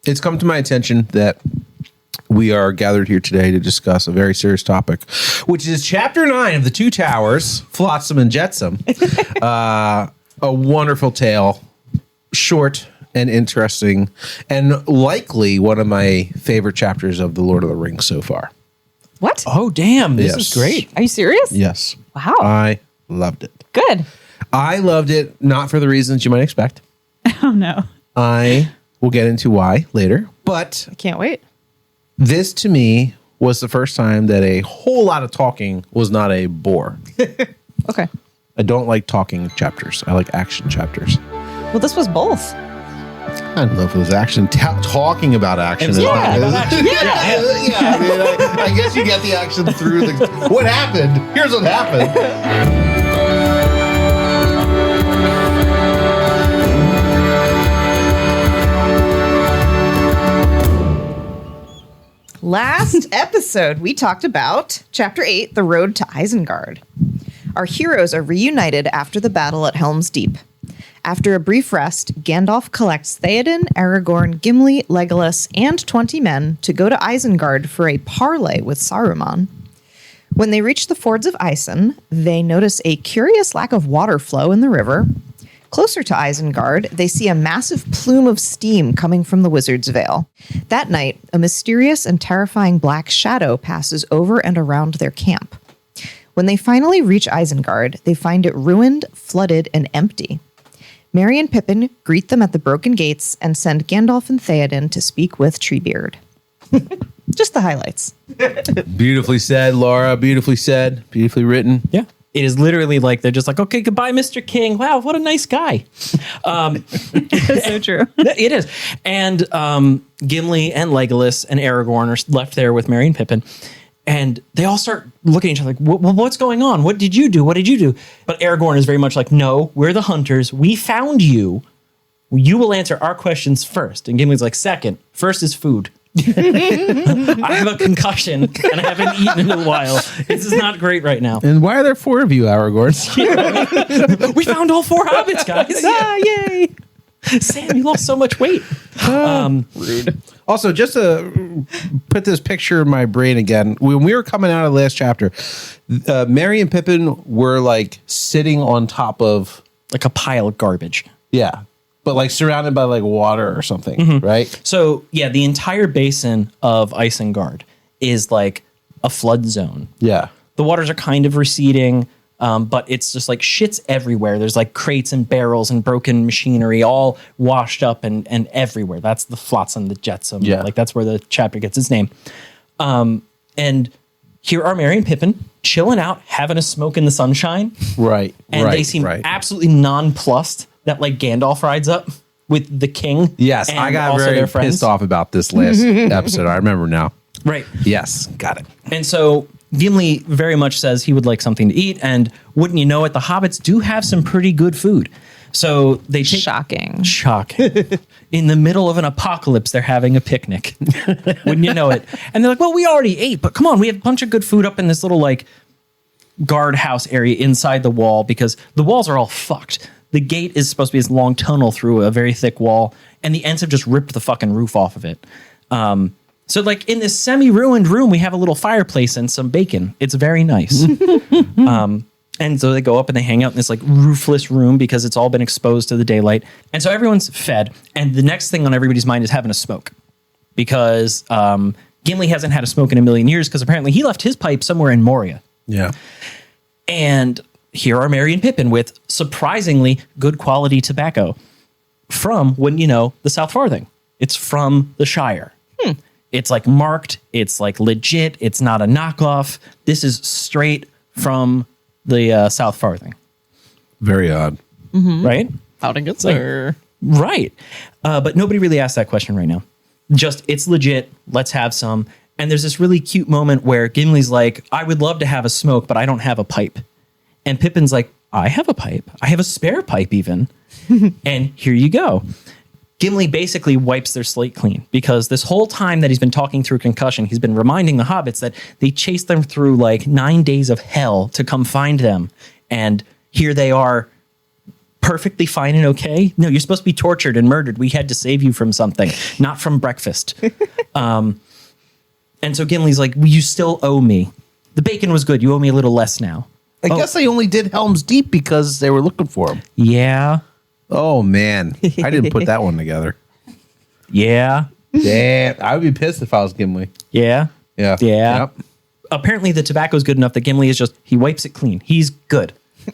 it's come to my attention that we are gathered here today to discuss a very serious topic, which is Chapter 9 of The Two Towers, Flotsam and Jetsam. A wonderful tale, short and interesting, and likely one of my favorite chapters of The Lord of the Rings so far. What? Oh, damn. This is great. Are you serious? Yes. Wow. I loved it. Good. I loved it, not for the reasons you might expect. Oh, no. I will get into why later, but I can't wait. this to me was the first time that a whole lot of talking was not a bore. Okay. I don't like talking chapters. I like action chapters. Well, this was both. I don't know if it was action. Talking about action. Yeah. I mean, I guess you get the action through the... What happened? Here's what happened. Last episode, we talked about Chapter 8, The Road to Isengard. Our heroes are reunited after the battle at Helm's Deep. After a brief rest, Gandalf collects Theoden, Aragorn, Gimli, Legolas, and 20 men to go to Isengard for a parley with Saruman. When they reach the fords of Isen, they notice a curious lack of water flow in the river. Closer to Isengard, they see a massive plume of steam coming from the Wizard's Vale. That night, a mysterious and terrifying black shadow passes over and around their camp. When they finally reach Isengard, they find it ruined, flooded, and empty. Merry and Pippin greet them at the broken gates and send Gandalf and Theoden to speak with Treebeard. Just the highlights. Beautifully said, Laura. Beautifully said. Beautifully written. Yeah. It is literally like they're just like, okay, goodbye, Mr. King. Wow, what a nice guy. It's so true. It is. And Gimli and Legolas and Aragorn are left there with Merry and Pippin. And they all start looking at each other like, well, what's going on? What did you do? What did you do? But Aragorn is very much like, no, we're the hunters. We found you. You will answer our questions first. And Gimli's like, second. First is food. I have a concussion and I haven't eaten in a while. This is not great right now. And why are there 4 of you, Aragorn? We found all 4 hobbits, guys. Yay! Sam, you lost so much weight. Rude. Also, just to put this picture in my brain again, when we were coming out of the last chapter, Merry and Pippin were like sitting on top of... Like a pile of garbage. Yeah. But like surrounded by like water or something, right? So, yeah, the entire basin of Isengard is like a flood zone. Yeah. The waters are kind of receding, but it's just like shit's everywhere. There's like crates and barrels and broken machinery all washed up and everywhere. That's the Flotsam, the Jetsam. Yeah. Like that's where the chapter gets its name. And here are Merry and Pippin chilling out, having a smoke in the sunshine. Right. And they seem absolutely nonplussed that like Gandalf rides up with the king. Yes, I got very pissed off about this last episode. I remember now. Right. Yes, got it. And so Gimli very much says he would like something to eat. And wouldn't you know it, the hobbits do have some pretty good food. So they take... Shocking. In the middle of an apocalypse, they're having a picnic. Wouldn't you know it? And they're like, well, we already ate, but come on, we have a bunch of good food up in this little like guardhouse area inside the wall because the walls are all fucked. The gate is supposed to be this long tunnel through a very thick wall, and the Ents have just ripped the fucking roof off of it. So, like, in this semi-ruined room, we have a little fireplace and some bacon. It's very nice. And so they go up and they hang out in this, like, roofless room because it's all been exposed to the daylight. And so everyone's fed, and the next thing on everybody's mind is having a smoke. Because Gimli hasn't had a smoke in a million years because apparently he left his pipe somewhere in Moria. Yeah. And... here are Merry and Pippin with surprisingly good quality tobacco from, wouldn't you know, the South Farthing. It's from the Shire. It's like marked. It's like legit. It's not a knockoff. This is straight from the South Farthing. Very odd. Right? How to get there. Right. But nobody really asked that question right now. Just, it's legit. Let's have some. And there's this really cute moment where Gimli's like, I would love to have a smoke, but I don't have a pipe. And Pippin's like, I have a pipe. I have a spare pipe even. And here you go. Gimli basically wipes their slate clean because this whole time that he's been talking through concussion, he's been reminding the hobbits that they chased them through like 9 days of hell to come find them. And here they are perfectly fine and okay. No, you're supposed to be tortured and murdered. We had to save you from something, not from breakfast. And so Gimli's like, well, you still owe me. The bacon was good. You owe me a little less now. I guess they only did Helm's Deep because they were looking for him. Yeah. Oh, man. I didn't put that one together. Yeah. Damn. I would be pissed if I was Gimli. Yeah. Yeah. Yeah. Yep. Apparently the tobacco's good enough that Gimli is just, he wipes it clean. He's good.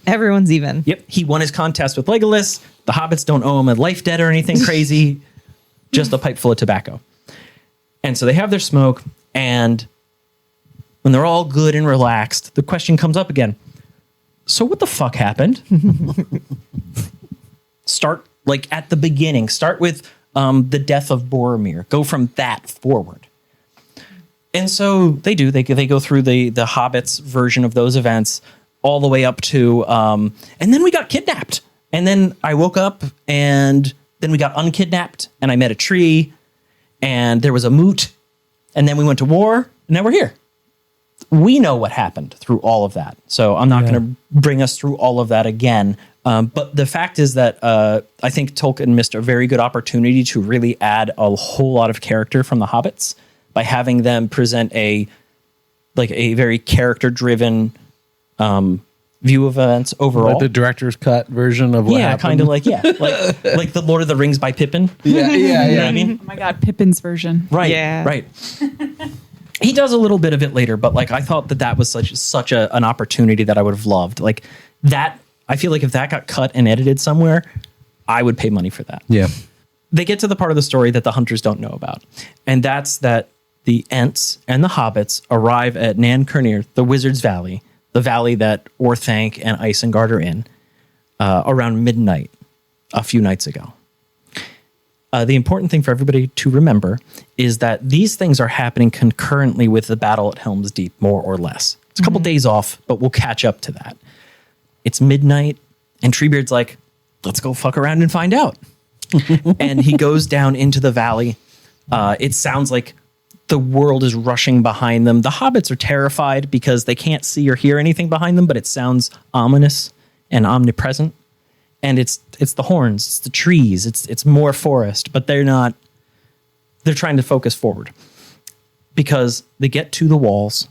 Everyone's even. Yep. He won his contest with Legolas. The hobbits don't owe him a life debt or anything crazy. Just a pipe full of tobacco. And so they have their smoke, and when they're all good and relaxed, the question comes up again. So what the fuck happened? Start like at the beginning. Start with the death of Boromir. Go from that forward. And so they do. They go through the Hobbits version of those events all the way up to, and then we got kidnapped. And then I woke up, and then we got unkidnapped, and I met a tree, and there was a moot, and then we went to war, and now we're here. We know what happened through all of that. So I'm not going to bring us through all of that again. But the fact is that I think Tolkien missed a very good opportunity to really add a whole lot of character from the Hobbits by having them present a very character-driven view of events overall. Like the director's cut version of what happened. Kind of like the Lord of the Rings by Pippin. Yeah. You know what I mean? Oh my God, Pippin's version. Right. Yeah. Right. He does a little bit of it later, but like I thought that was such an opportunity that I would have loved. Like that, I feel like if that got cut and edited somewhere, I would pay money for that. Yeah. They get to the part of the story that the hunters don't know about, and that's that the Ents and the Hobbits arrive at Nan Cernir, the Wizard's Valley, the valley that Orthanc and Isengard are in, around midnight a few nights ago. The important thing for everybody to remember is that these things are happening concurrently with the battle at Helm's Deep, more or less. It's a couple days off, but we'll catch up to that. It's midnight, and Treebeard's like, let's go fuck around and find out. And he goes down into the valley. It sounds like the world is rushing behind them. The hobbits are terrified because they can't see or hear anything behind them, but it sounds ominous and omnipresent. And it's the horns, it's the trees, it's more forest, but they're trying to focus forward because they get to the walls,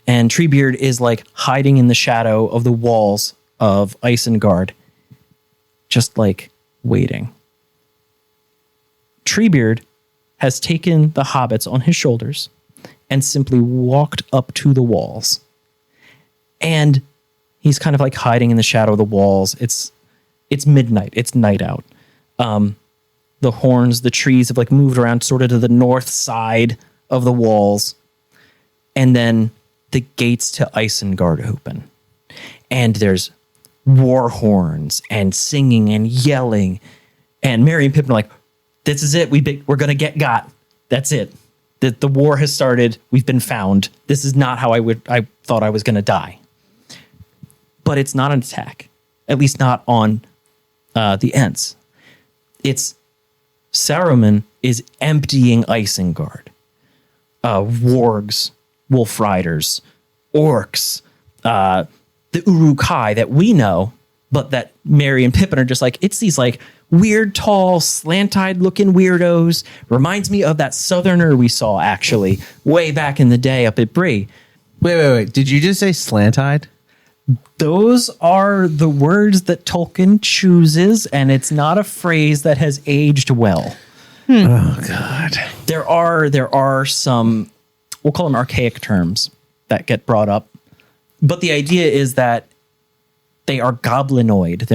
and Treebeard is like hiding in the shadow of the walls of Isengard, just like waiting. Treebeard has taken the hobbits on his shoulders and simply walked up to the walls. And he's kind of like hiding in the shadow of the walls. It's midnight. It's night out. The horns, the trees have like moved around sort of to the north side of the walls. And then the gates to Isengard open. And there's war horns and singing and yelling. And Merry and Pippin are like, this is it. We're going to get got. That's it. The war has started. We've been found. This is not how I thought I was going to die. But it's not an attack. At least not on the Ents. It's Saruman is emptying Isengard. Wargs, wolf riders, orcs, the Uruk-hai that we know, but that Merry and Pippin are just like, it's these like weird, tall, slant-eyed looking weirdos. Reminds me of that southerner we saw actually way back in the day up at Bree. Wait. Did you just say slant-eyed? Those are the words that Tolkien chooses, and it's not a phrase that has aged well. Oh, God. There are some, we'll call them archaic terms that get brought up. But the idea is that they are goblinoid.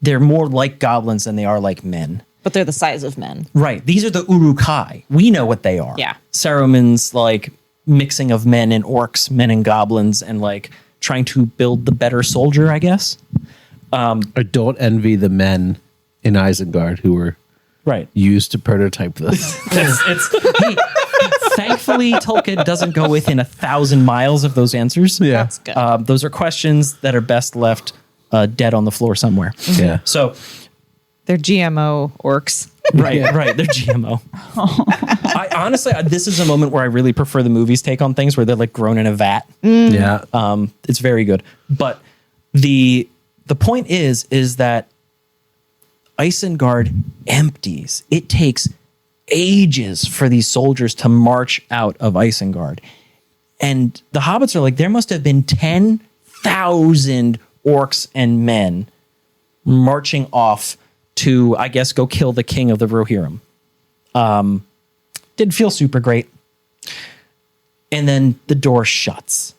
They're more like goblins than they are like men. But they're the size of men. Right. These are the Uruk-hai. We know what they are. Yeah. Saruman's like mixing of men and orcs, men and goblins, and like trying to build the better soldier, I guess. I don't envy the men in Isengard who were Right. used to prototype this. Thankfully, Tolkien doesn't go within 1,000 miles of those answers. Yeah. That's good. Those are questions that are best left dead on the floor somewhere. Yeah. So, They're GMO orcs. right. They're GMO. I honestly, this is a moment where I really prefer the movie's take on things where they're like grown in a vat. Yeah. It's very good. But the point is that Isengard empties. It takes ages for these soldiers to march out of Isengard. And the hobbits are like, there must have been 10,000 orcs and men marching off to, I guess, go kill the king of the Rohirrim. Didn't feel super great. And then the door shuts.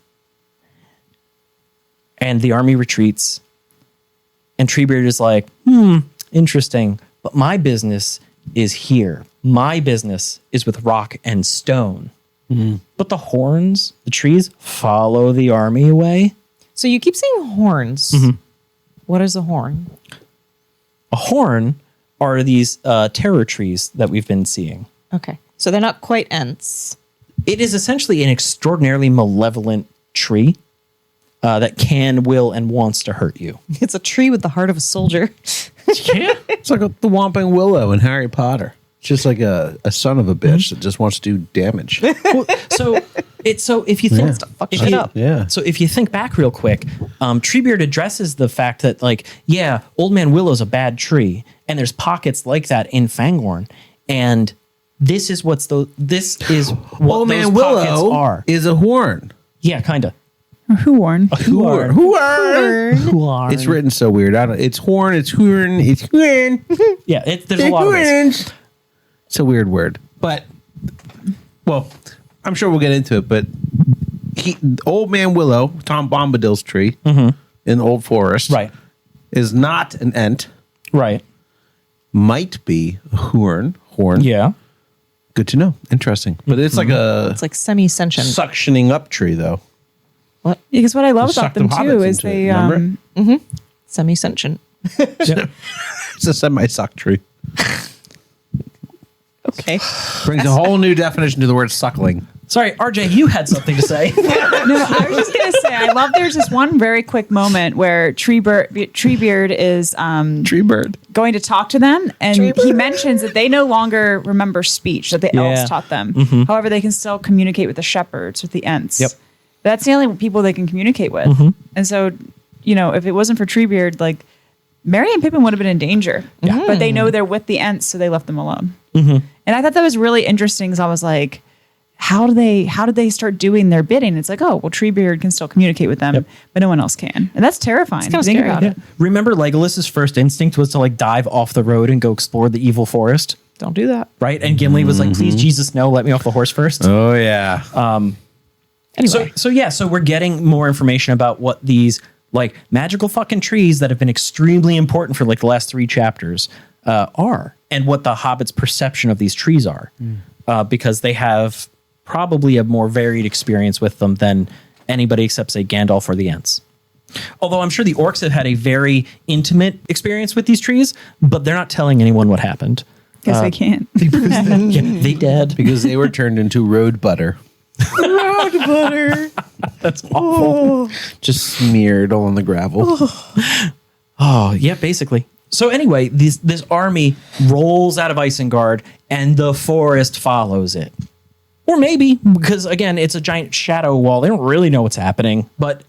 And the army retreats. And Treebeard is like, interesting. But my business is here. My business is with rock and stone. But the horns, the trees, follow the army away. So you keep saying horns. What is a horn? A horn are these terror trees that we've been seeing. Okay. So they're not quite Ents. It is essentially an extraordinarily malevolent tree that can, will, and wants to hurt you. It's a tree with the heart of a soldier. Yeah. It's like the Whomping Willow in Harry Potter. It's just like a son of a bitch that just wants to do damage. So if you think fuck shit up. Yeah. So if you think back real quick, Treebeard addresses the fact that, like, yeah, Old Man Willow's a bad tree, and there's pockets like that in Fangorn, and this is what Old those Man pockets Willow are. is a horn. Yeah, kind of. Horn. Horn. It's written so weird. It's horn. It's horn. It's horn. Yeah, there's a lot of this. It's a weird word, but well, I'm sure we'll get into it. But Old Man Willow, Tom Bombadil's tree in Old Forest, Right. is not an Ent. Right. Might be a horn. Yeah. Good to know. Interesting. But it's like a It's like semi-sentient. suctioning up tree, though. Because what I love Suck about them the too hobbits is into they it, remember? Semi-sentient. It's a semi-suck tree. Okay. Brings a whole new definition to the word suckling. Sorry, RJ, you had something to say. No, I was just gonna say I love there's this one very quick moment where Treebeard is Tree bird. going to talk to them, and he mentions that they no longer remember speech that the elves taught them. However, they can still communicate with the shepherds, with the Ents. Yep. That's the only people they can communicate with. And so, if it wasn't for Treebeard, like Merry and Pippin would have been in danger. Yeah. But they know they're with the Ents, so they left them alone. And I thought that was really interesting because I was like, how did they start doing their bidding? It's like, oh, well, Treebeard can still communicate with them, but no one else can. And that's terrifying. It's kinda Think scary. about it. Remember, Legolas's first instinct was to like dive off the road and go explore the evil forest, Don't do that. right? And Gimli was like, "Please, Jesus, no, let me off the horse first." Oh, yeah. Anyway. So we're getting more information about what these like magical fucking trees that have been extremely important for like the last 3 chapters are, and what the Hobbits' perception of these trees are, because they have probably a more varied experience with them than anybody except, say, Gandalf or the Ents. Although I'm sure the orcs have had a very intimate experience with these trees, but they're not telling anyone what happened. Guess they can't. Yeah, they did. Because they were turned into road butter. Road butter. That's awful. Just smeared all on the gravel. Oh, yeah, basically. So anyway, this army rolls out of Isengard, and the forest follows it. Or maybe, because again, it's a giant shadow wall. They don't really know what's happening, but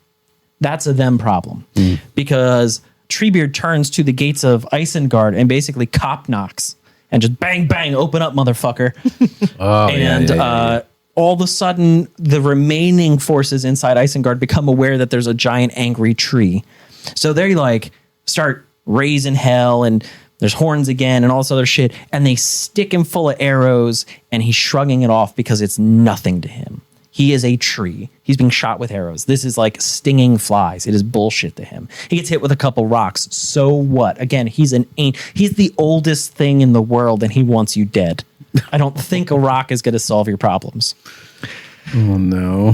that's a them problem. Because Treebeard turns to the gates of Isengard and basically cop knocks and just bang, bang, open up, motherfucker. All of a sudden, the remaining forces inside Isengard become aware that there's a giant angry tree. So they like start raising hell, and there's horns again and all this other shit. And they stick him full of arrows, and he's shrugging it off because it's nothing to him. He is a tree. He's being shot with arrows. This is like stinging flies. It is bullshit to him. He gets hit with a couple rocks. So what? Again, he's the oldest thing in the world, and he wants you dead. I don't think a rock is going to solve your problems. Oh, no.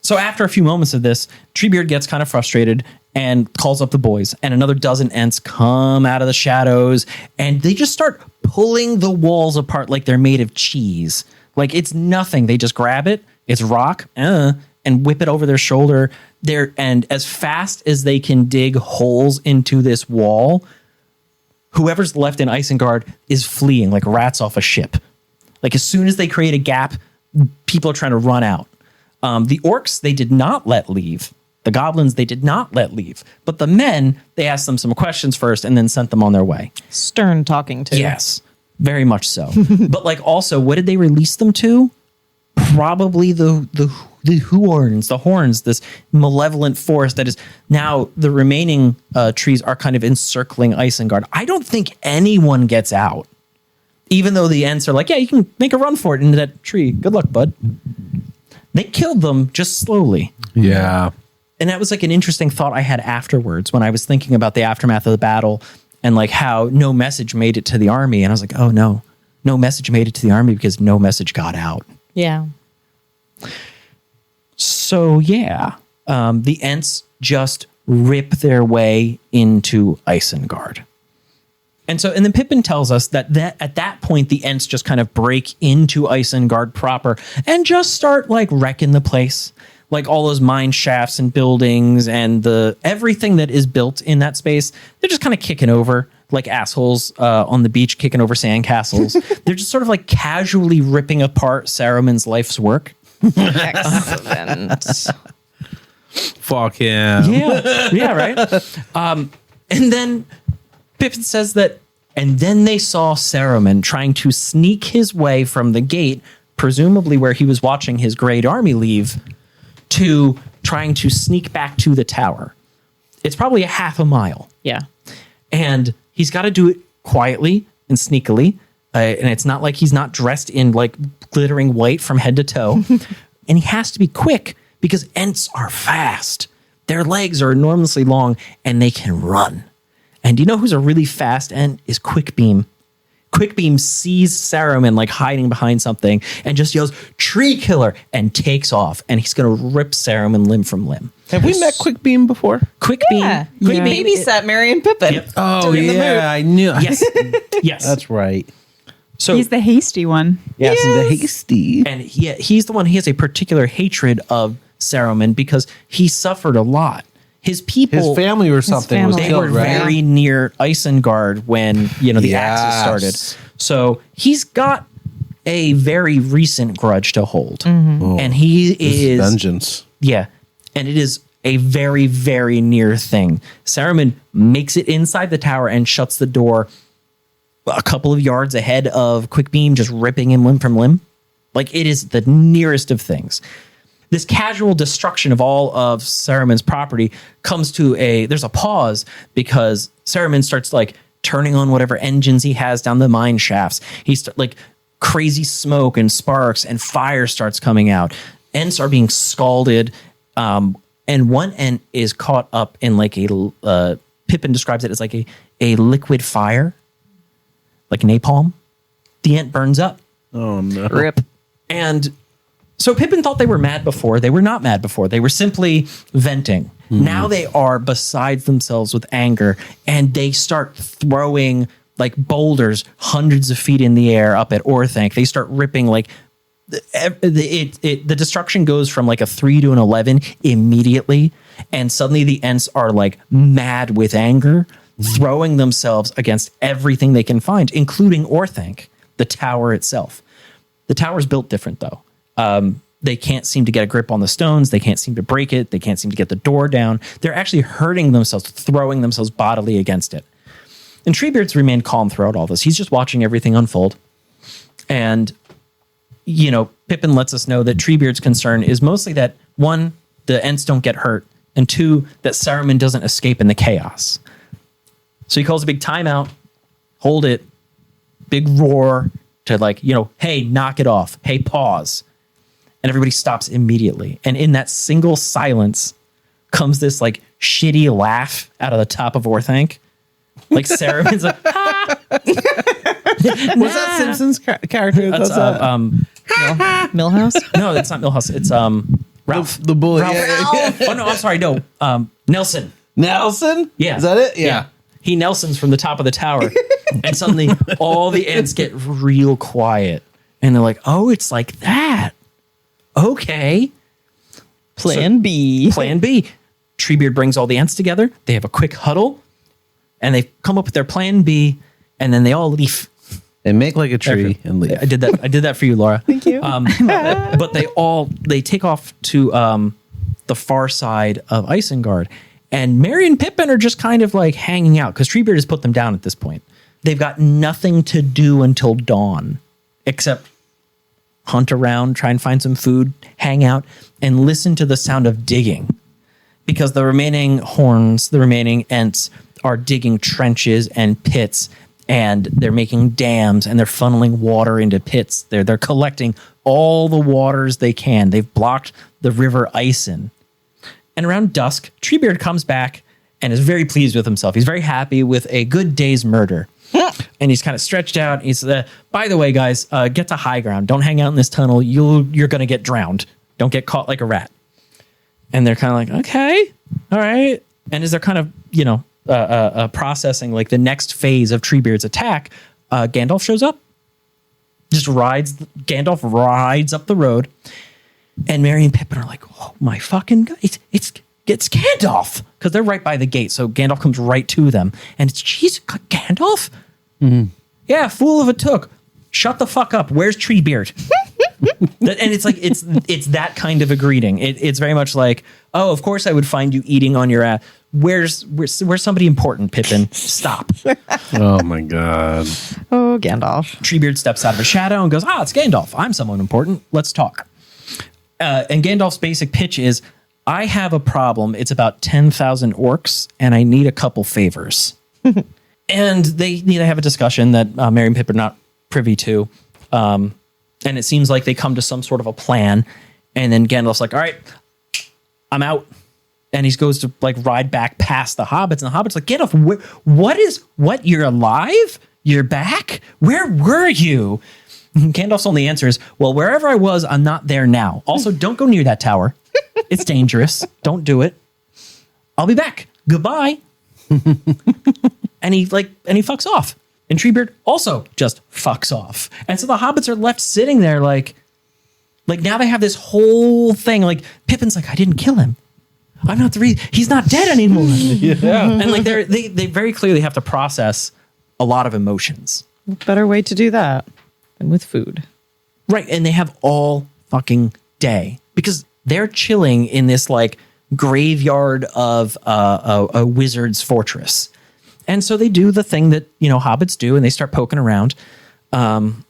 So after a few moments of this, Treebeard gets kind of frustrated and calls up the boys, and another dozen Ents come out of the shadows, and they just start pulling the walls apart like they're made of cheese. Like it's nothing. They just grab it. It's rock and whip it over their shoulder. And as fast as they can dig holes into this wall, whoever's left in Isengard is fleeing like rats off a ship. Like as soon as they create a gap, people are trying to run out. The orcs, they did not let leave. The goblins, they did not let leave. But the men, they asked them some questions first and then sent them on their way. Stern talking to. Yes, very much so. But like also, what did they release them to? Probably the horns, this malevolent force that is now the remaining trees are kind of encircling Isengard. I don't think anyone gets out. Even though the Ents are like, yeah, you can make a run for it into that tree. Good luck, bud. They killed them just slowly. Yeah. And that was like an interesting thought I had afterwards when I was thinking about the aftermath of the battle and like how no message made it to the army. And I was like, oh no message made it to the army because no message got out. Yeah. So yeah, the Ents just rip their way into Isengard. And then Pippin tells us that at that point, the Ents just kind of break into Isengard proper and just start like wrecking the place. Like all those mine shafts and buildings and everything that is built in that space, they're just kind of kicking over like assholes on the beach, kicking over sandcastles. They're just sort of like casually ripping apart Saruman's life's work. Excellent. Fuck him. Yeah, right. And then Pippin says that, and then they saw Saruman trying to sneak his way from the gate, presumably where he was watching his great army leave, to trying to sneak back to the tower. It's probably a half a mile. Yeah. And he's got to do it quietly and sneakily. And it's not like he's not dressed in like glittering white from head to toe. And he has to be quick because Ents are fast. Their legs are enormously long and they can run. And you know who's a really fast Ent is Quickbeam. Quickbeam sees Saruman like hiding behind something and just yells, "Tree killer," and takes off. And he's going to rip Saruman limb from limb. Have we met Quickbeam before? Quickbeam. Yeah. He babysat Merry and Pippin. Yep. Oh, yeah, I knew. Yes. Yes. That's right. So He's the hasty one. yes. The hasty. And he's the one, he has a particular hatred of Saruman because he suffered a lot. His people, His family or something was family. they were killed, right? very near Isengard when, the Axis Yes. started. So he's got a very recent grudge to hold. And he is, vengeance. yeah, and it is a very, very near thing. Saruman makes it inside the tower and shuts the door a couple of yards ahead of Quickbeam, just ripping him limb from limb. Like, it is the nearest of things. This casual destruction of all of Saruman's property comes to there's a pause because Saruman starts like turning on whatever engines he has down the mine shafts. He's like crazy smoke and sparks and fire starts coming out. Ents are being scalded. And one Ent is caught up in like Pippin describes it as like a liquid fire, like napalm. The Ent burns up. Oh, no. Rip. And so Pippin thought they were mad before. They were not mad before. They were simply venting. Now they are beside themselves with anger, and they start throwing like boulders hundreds of feet in the air up at Orthanc. They start ripping like the destruction goes from like a 3 to an 11 immediately, and suddenly the Ents are like mad with anger, throwing themselves against everything they can find, including Orthanc, the tower itself. The tower's built different though. They can't seem to get a grip on the stones. They can't seem to break it. They can't seem to get the door down. They're actually hurting themselves, throwing themselves bodily against it. And Treebeard's remained calm throughout all this. He's just watching everything unfold. And, Pippin lets us know that Treebeard's concern is mostly that, one, the Ents don't get hurt, and two, that Saruman doesn't escape in the chaos. So he calls a big timeout, hold it, big roar to like, hey, knock it off. Hey, pause. And everybody stops immediately. And in that single silence comes this like shitty laugh out of the top of Orthanc. Like Saruman's like, ha! Was that Simpsons character? That's Millhouse? no, that's not Milhouse. It's Ralph. The bully. Ralph. Yeah. Oh no, I'm sorry. No, Nelson. Nelson? Yeah. Is that it? Yeah. He Nelsons from the top of the tower. And suddenly all the Ents get real quiet. And they're like, oh, it's like that. Okay. Plan B. Plan B. Treebeard brings all the Ents together. They have a quick huddle. And they come up with their plan B. And then they all leave. They make like a tree and leave. I did that for you, Laura. Thank you. But they take off to the far side of Isengard. And Merry and Pippin are just kind of like hanging out because Treebeard has put them down at this point. They've got nothing to do until dawn except hunt around, try and find some food, hang out, and listen to the sound of digging. Because the remaining horns, the remaining Ents, are digging trenches and pits, and they're making dams, and they're funneling water into pits. They're collecting all the waters they can. They've blocked the river Isen. And around dusk, Treebeard comes back and is very pleased with himself. He's very happy with a good day's murder. And he's kind of stretched out. He's, by the way, guys, get to high ground. Don't hang out in this tunnel. You're going to get drowned. Don't get caught like a rat. And they're kind of like, okay, all right. And as they're kind of, processing like the next phase of Treebeard's attack, Gandalf shows up. Gandalf rides up the road. And Merry and Pippin are like, oh my fucking God, it's Gandalf. Because they're right by the gate. So Gandalf comes right to them. And it's, geez, Gandalf? Mm-hmm. Yeah, fool of a took. Shut the fuck up. Where's Treebeard? And it's like, it's that kind of a greeting. It's very much like, oh, of course I would find you eating on your ass. Where's somebody important, Pippin? Stop. Oh my God. Oh, Gandalf. Treebeard steps out of a shadow and goes, it's Gandalf. I'm someone important. Let's talk. And Gandalf's basic pitch is, I have a problem. It's about 10,000 orcs, and I need a couple favors. And they need to have a discussion that Merry and Pippin are not privy to. And it seems like they come to some sort of a plan. And then Gandalf's like, all right, I'm out. And he goes to like ride back past the hobbits. And the hobbits like, Gandalf, what? You're alive? You're back? Where were you? And Gandalf's only answer is, well, wherever I was, I'm not there now. Also, don't go near that tower. It's dangerous. Don't do it. I'll be back. Goodbye. and he fucks off. And Treebeard also just fucks off. And so the hobbits are left sitting there like now they have this whole thing. Like Pippin's like, I didn't kill him. I'm not the reason. He's not dead anymore. Yeah. And like they very clearly have to process a lot of emotions. Better way to do that than with food. Right. And they have all fucking day because they're chilling in this like graveyard of a wizard's fortress. And so they do the thing that, hobbits do, and they start poking around and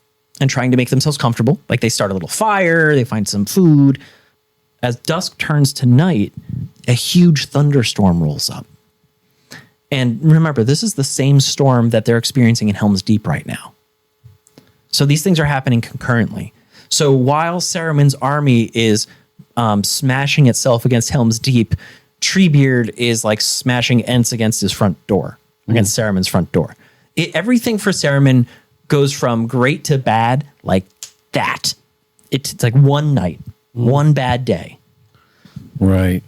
trying to make themselves comfortable. Like they start a little fire, they find some food. As dusk turns to night, a huge thunderstorm rolls up. And remember, this is the same storm that they're experiencing in Helm's Deep right now. So these things are happening concurrently. So while Saruman's army is smashing itself against Helm's Deep, Treebeard is like smashing Ents against his front door, against Saruman's front door. Everything for Saruman goes from great to bad like that. It's like one night, one bad day. Right.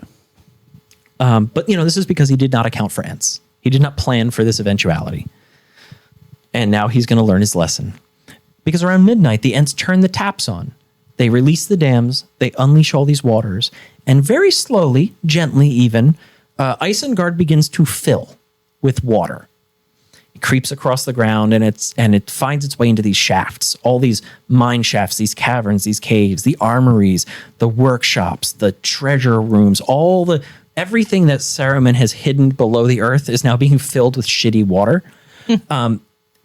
But, this is because he did not account for Ents. He did not plan for this eventuality. And now he's going to learn his lesson. Because around midnight, the Ents turn the taps on. They release the dams, they unleash all these waters, and very slowly, gently even, Isengard begins to fill with water. It creeps across the ground, and it finds its way into these shafts, all these mine shafts, these caverns, these caves, the armories, the workshops, the treasure rooms, everything that Saruman has hidden below the earth is now being filled with shitty water.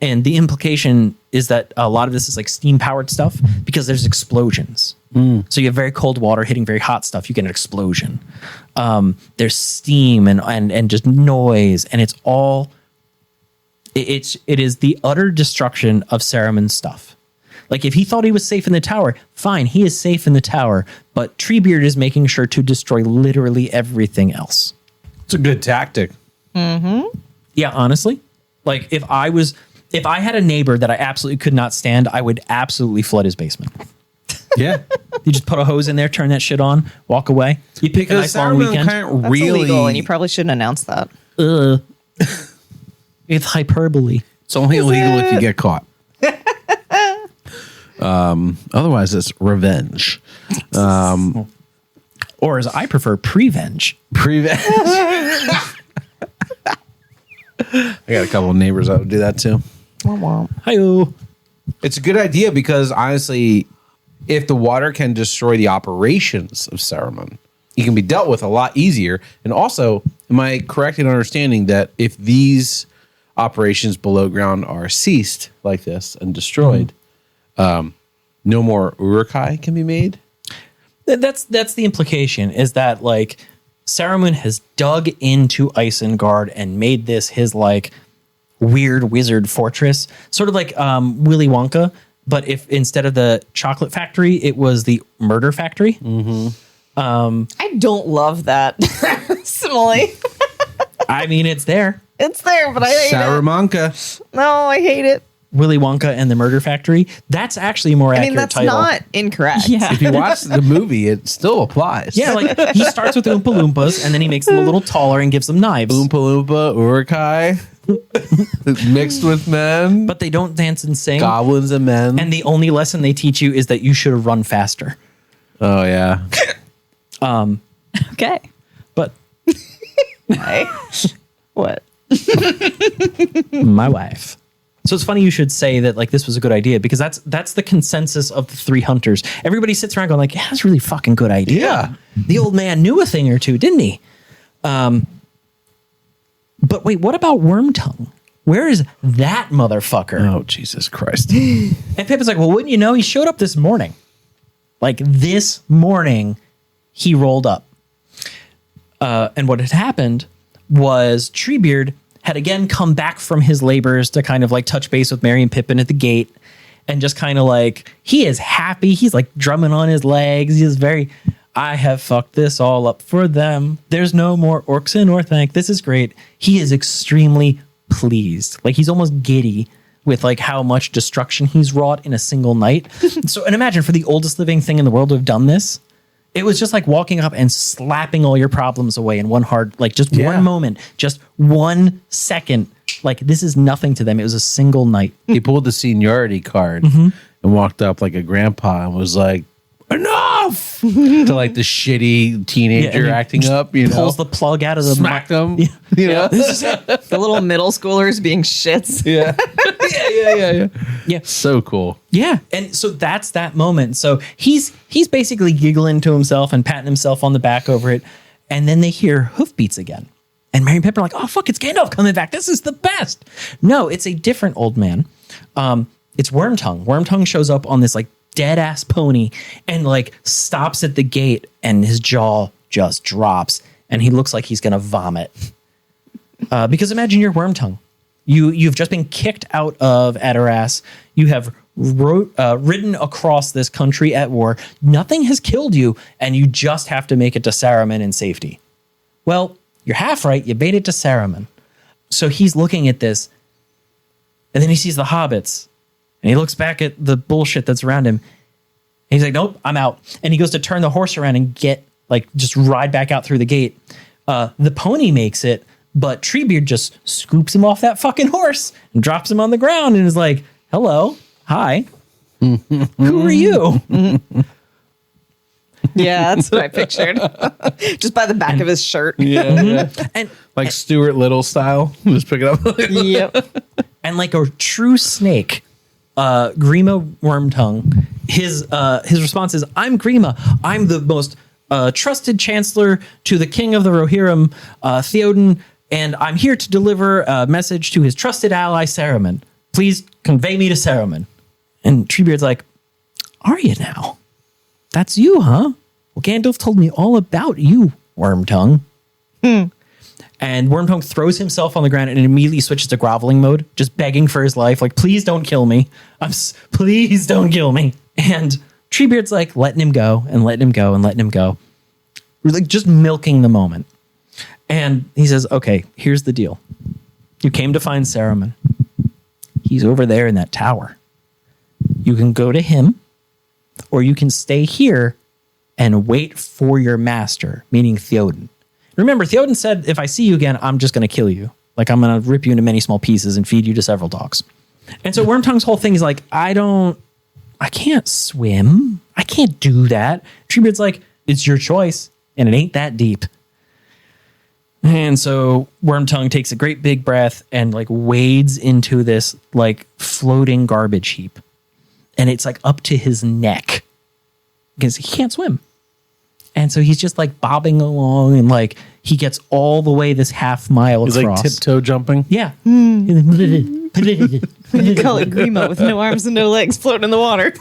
And the implication is that a lot of this is like steam-powered stuff because there's explosions. So you have very cold water hitting very hot stuff. You get an explosion. There's steam and just noise. And it is the utter destruction of Saruman's stuff. Like if he thought he was safe in the tower, fine, he is safe in the tower. But Treebeard is making sure to destroy literally everything else. It's a good tactic. Mm-hmm. Yeah, honestly. Like if I had a neighbor that I absolutely could not stand, I would absolutely flood his basement. Yeah. You just put a hose in there, turn that shit on, walk away. You pick a nice long weekend. That's illegal, and you probably shouldn't announce that. It's hyperbole. It's only illegal if you get caught. Otherwise, it's revenge. Or as I prefer, prevenge. Prevenge. I got a couple of neighbors that would do that too. Hi-yo. It's a good idea because honestly, if the water can destroy the operations of Saruman, he can be dealt with a lot easier. And also, am I correct in understanding that if these operations below ground are ceased like this and destroyed, no more Uruk-hai can be made? That's the implication, is that like Saruman has dug into Isengard and made this his like weird wizard fortress, sort of like Willy Wonka, but if instead of the chocolate factory, it was the murder factory. I don't love that simile. I mean, it's there. It's there, but I hate it. Salamanca. No, I hate it. Willy Wonka and the Murder Factory. That's actually a more I accurate mean, that's title. not incorrect. Yeah. If you watch the movie, it still applies. Yeah, like he starts with Oompa Loompas and then he makes them a little taller and gives them knives. Oompa Loompa, Uruk-hai, mixed with men, But they don't dance and sing. goblins and men. And the only lesson they teach you is that you should run faster. Oh, yeah. Okay. But What? my wife. So it's funny you should say that like this was a good idea, because that's the consensus of the three hunters. Everybody sits around going like, yeah, that's a really fucking good idea. Yeah. The old man knew a thing or two, didn't he? But wait, what about Wormtongue? Where is that motherfucker? Oh, Jesus Christ. And Pippin's like, well, wouldn't you know, he showed up this morning. Like this morning, he rolled up. And what had happened was Treebeard had again come back from his labors to kind of like touch base with Merry and Pippin at the gate, and just kind of like, he is happy. He's like drumming on his legs. He is very, I have fucked this all up for them. There's no more orcs in Orthanc. This is great. He is extremely pleased. Like he's almost giddy with like how much destruction he's wrought in a single night. So, and imagine for the oldest living thing in the world to have done this, it was just like walking up and slapping all your problems away in one hard, like just one moment, just 1 second. Like this is nothing to them. It was a single night. He pulled the seniority card and walked up like a grandpa and was like, enough! To like the shitty teenager and he acting up, you know? Pulls the plug out of the Smacked him. You know? The little middle schoolers being shits. Yeah. Yeah. So cool. Yeah. And so that's that moment. So he's basically giggling to himself and patting himself on the back over it. And then they hear hoofbeats again. And Merry and Pippin are like, oh, fuck, it's Gandalf coming back. This is the best. No, it's a different old man. It's Wormtongue. Wormtongue shows up on this like dead ass pony and like stops at the gate, and his jaw just drops and he looks like he's going to vomit. Because imagine you're Wormtongue. You've just been kicked out of Adoras. You have ridden across this country at war. Nothing has killed you, and you just have to make it to Saruman in safety. Well, you're half right. You made it to Saruman. So he's looking at this, and then he sees the hobbits, and he looks back at the bullshit that's around him. And he's like, nope, I'm out. And he goes to turn the horse around and just ride back out through the gate. The pony makes it, but Treebeard just scoops him off that fucking horse and drops him on the ground and is like, hello, hi, who are you? Yeah, that's what I pictured. Just by the back of his shirt. Yeah. And Like Stuart Little style. Just pick it up. Yep. and like a true snake, Grima Wormtongue, his response is, I'm Grima. I'm the most trusted chancellor to the king of the Rohirrim, Theoden, and I'm here to deliver a message to his trusted ally, Saruman. Please convey me to Saruman. And Treebeard's like, are you now? That's you, huh? Well, Gandalf told me all about you, Wormtongue. And Wormtongue throws himself on the ground and immediately switches to groveling mode, just begging for his life. Like, please don't kill me. Please don't kill me. And Treebeard's like letting him go and letting him go and letting him go. Like just milking the moment. And he says, okay, here's the deal. You came to find Saruman. He's over there in that tower. You can go to him, or you can stay here and wait for your master, meaning Theoden. Remember, Theoden said, if I see you again, I'm just going to kill you. Like, I'm going to rip you into many small pieces and feed you to several dogs. And so Wormtongue's whole thing is like, I can't swim. I can't do that. Treebeard's like, it's your choice, and it ain't that deep. And so Wormtongue takes a great big breath and like wades into this like floating garbage heap. And it's like up to his neck because he can't swim. And so he's just like bobbing along, and like he gets all the way this half mile He's across. like tiptoe jumping. Yeah. You call it Grima with no arms and no legs floating in the water.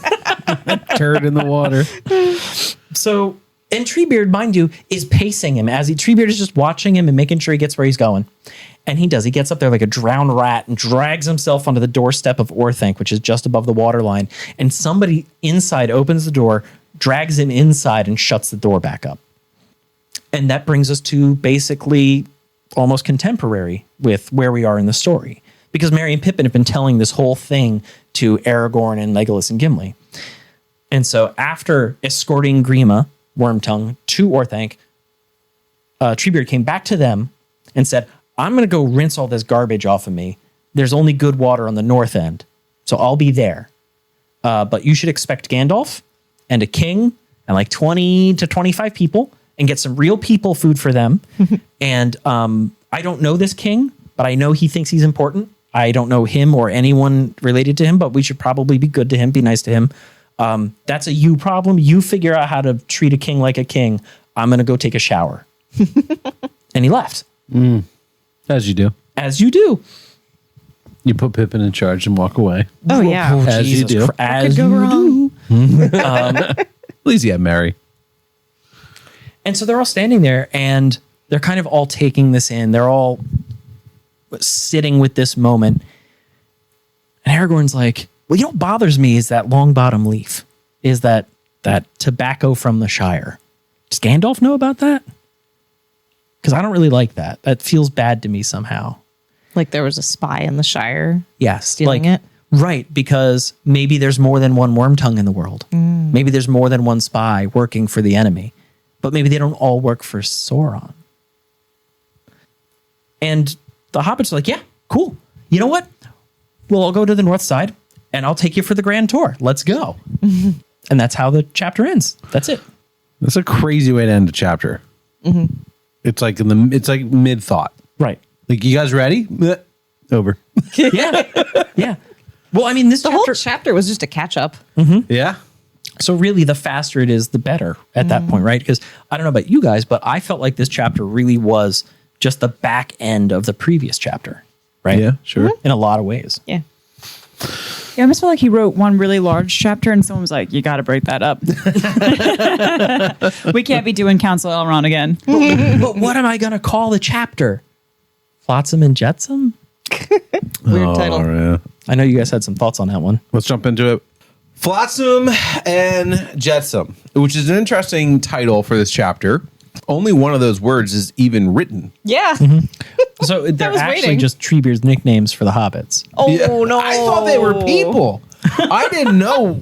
Turd in the water. So, and Treebeard, mind you, is pacing him as Treebeard is just watching him and making sure he gets where he's going. And he does. He gets up there like a drowned rat and drags himself onto the doorstep of Orthanc, which is just above the waterline. And somebody inside opens the door, drags him inside, and shuts the door back up. And that brings us to basically almost contemporary with where we are in the story. Because Merry and Pippin have been telling this whole thing to Aragorn and Legolas and Gimli. And so after escorting Grima, Wormtongue, to Orthanc, Treebeard came back to them and said, I'm going to go rinse all this garbage off of me. There's only good water on the north end, so I'll be there. But you should expect Gandalf and a king and like 20 to 25 people and get some real people food for them. And I don't know this king, but I know he thinks he's important. I don't know him or anyone related to him, but we should probably be good to him, be nice to him. That's a you problem. You figure out how to treat a king like a king. I'm going to go take a shower. And he left. As you do. As you do. You put Pippin in charge and walk away. Oh, yeah. As you do. As Could go you wrong. do. At least you have Mary. And so they're all standing there and they're kind of all taking this in. They're all sitting with this moment. And Aragorn's like, well, you know what bothers me is that long bottom leaf, is that tobacco from the Shire. Does Gandalf know about that? Because I don't really like that. That feels bad to me somehow. Like there was a spy in the Shire. Yes. Stealing it? Right, because maybe there's more than one Wormtongue in the world. Maybe there's more than one spy working for the enemy. But maybe they don't all work for Sauron. And the hobbits are like, yeah, cool. You know what? Well, I'll go to the north side and I'll take you for the grand tour. Let's go. And that's how the chapter ends. That's it. That's a crazy way to end a chapter. It's like it's like mid thought. Right. Like, you guys ready? Bleh. Over. Yeah. Yeah. Well, I mean, this The whole chapter was just a catch up. Yeah. So really, the faster it is, the better at that point, right? Because I don't know about you guys, but I felt like this chapter really was just the back end of the previous chapter, right? Yeah, sure. In a lot of ways. Yeah. Yeah, I almost feel like he wrote one really large chapter and someone was like, you got to break that up. We can't be doing Council Elrond again. But what am I going to call the chapter? Flotsam and Jetsam? Weird title. Yeah. I know you guys had some thoughts on that one. Let's jump into it. Flotsam and Jetsam, which is an interesting title for this chapter. Only one of those words is even written. Yeah. So they're was actually waiting. just Treebeard's nicknames for the hobbits. Oh, Yeah. no. I thought they were people. I didn't know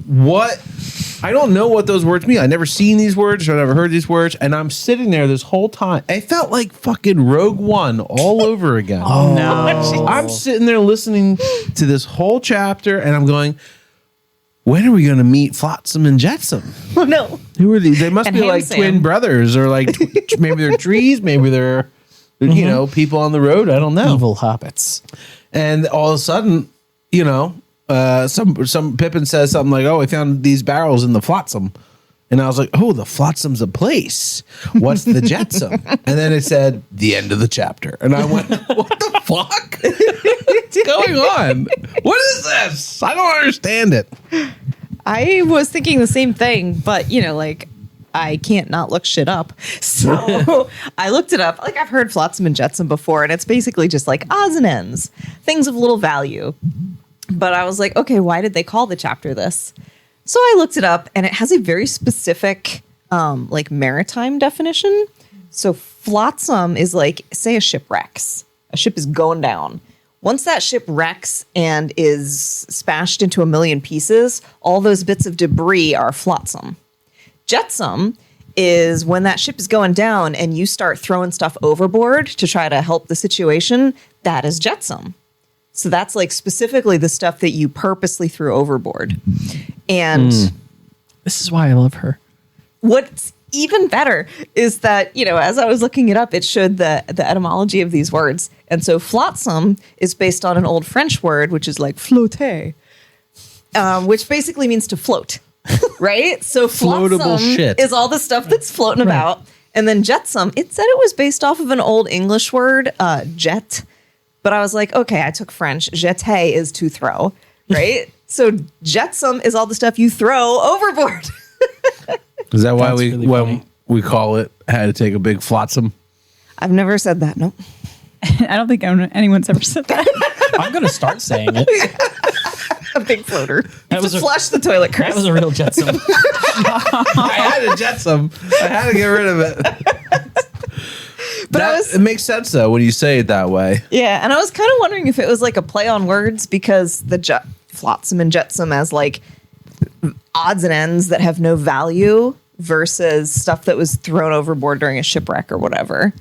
I don't know what those words mean. I never seen these words. I never heard these words. And I'm sitting there this whole time. I felt like fucking Rogue One all over again. Oh, no. I'm sitting there listening to this whole chapter and I'm going, when are we going to meet Flotsam and Jetsam? Oh, no. Who are these? They must And be like Ham-Sam. twin brothers or like maybe they're trees. Maybe they're, you know, people on the road. I don't know. Evil hobbits. And all of a sudden, you know, some Pippin says something like, "Oh, I found these barrels in the Flotsam," and I was like, "Oh, the Flotsam's a place. What's the Jetsam?" And then it said the end of the chapter, and I went, "What the fuck? What's going on? What is this? I don't understand it." I was thinking the same thing, but you know, like I can't not look shit up. So I looked it up. Like I've heard Flotsam and Jetsam before, and it's basically just like odds and ends, things of little value. But I was like, okay, why did they call the chapter this? So I looked it up, and it has a very specific, like maritime definition. So flotsam is like, say a ship wrecks. A ship is going down. Once that ship wrecks and is smashed into a million pieces, all those bits of debris are flotsam. Jetsam is when that ship is going down and you start throwing stuff overboard to try to help the situation. That is jetsam. So that's like specifically the stuff that you purposely threw overboard. And This is why I love her. what's even better is that, you know, as I was looking it up, it showed the etymology of these words. And so flotsam is based on an old French word, which is like flotter, which basically means to float, right? So Floatable flotsam shit. is all the stuff that's floating about. And then jetsam, it said it was based off of an old English word, jet. But I was like, okay, I took French. Jeter is to throw, right? So jetsam is all the stuff you throw overboard. Is that why That's really funny. we call it had to take a big flotsam? I've never said that. Nope. I don't think anyone's ever said that. I'm going to start saying it. A big floater. That was To a- flush the toilet, Chris. That was a real jetsam. I had to jetsam. I had to get rid of it. But It makes sense though when you say it that way. Yeah, and I was kind of wondering if it was like a play on words because the flotsam and jetsam as like odds and ends that have no value versus stuff that was thrown overboard during a shipwreck or whatever.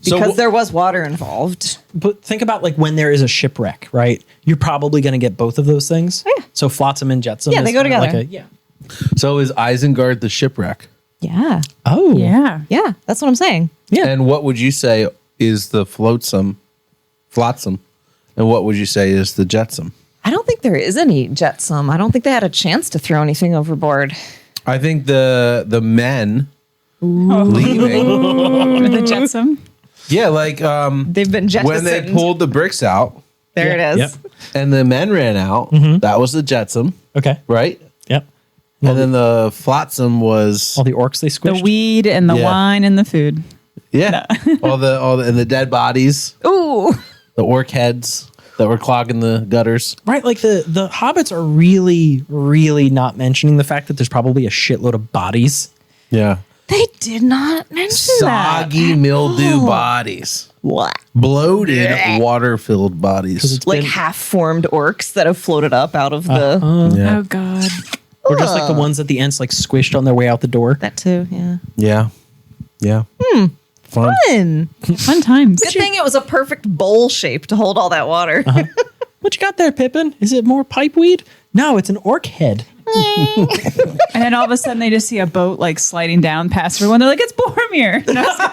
Because there was water involved. But think about like when there is a shipwreck, right? You're probably going to get both of those things. Yeah. So flotsam and jetsam. Yeah, they is go kinda together. Like So is Isengard the shipwreck? Yeah. Oh. Yeah. Yeah, that's what I'm saying. Yeah. And what would you say is the flotsam? And what would you say is the jetsam? I don't think there is any jetsam. I don't think they had a chance to throw anything overboard. I think the men leaving. With the jetsam. Yeah, like They've been jettisoned. when they pulled the bricks out there it is. Yep. and the men ran out, that was the jetsam, Okay. right? Yep. And then the flotsam was All the orcs they The squished. weed and the Yeah. wine and the food. all the and the dead bodies, Ooh. the orc heads that were clogging the gutters. Right, like the hobbits are really, really not mentioning the fact that there's probably a shitload of bodies. Yeah. They did not mention that. Soggy mildew bodies. What? Bloated, water-filled bodies. Like half-formed orcs that have floated up out of the... Yeah. Oh God. Or just like the ones that the ants like squished on their way out the door. That too, yeah. Yeah. Yeah. Fun. Fun. Fun times. Good thing it was a perfect bowl shape to hold all that water. What you got there, Pippin? Is it more pipeweed? No, it's an orc head. And then all of a sudden they just see a boat like sliding down past everyone. They're like, it's Boromir. And I was like,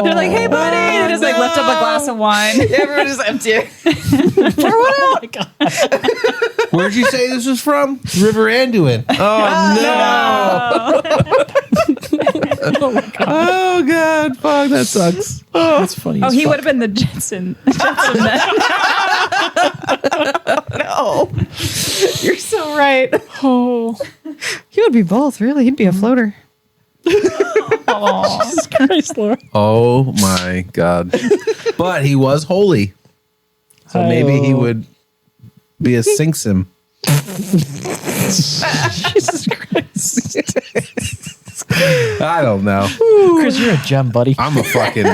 they're like, hey buddy. They just like lift up a glass of wine. Everyone just empty it. Where'd you say this was from? River Anduin. Oh, no. Oh, God. Fuck, that sucks. That's funny. Oh, as he fuck. would have been the Jetson. Jetson then. No. You're so right. Oh. He would be both, really. He'd be a floater. Jesus Christ, Laura. Oh, my God. But he was holy. So maybe he would be a Sinksim. Jesus Christ. I don't know. Chris, you're a gem, buddy. I'm a fucking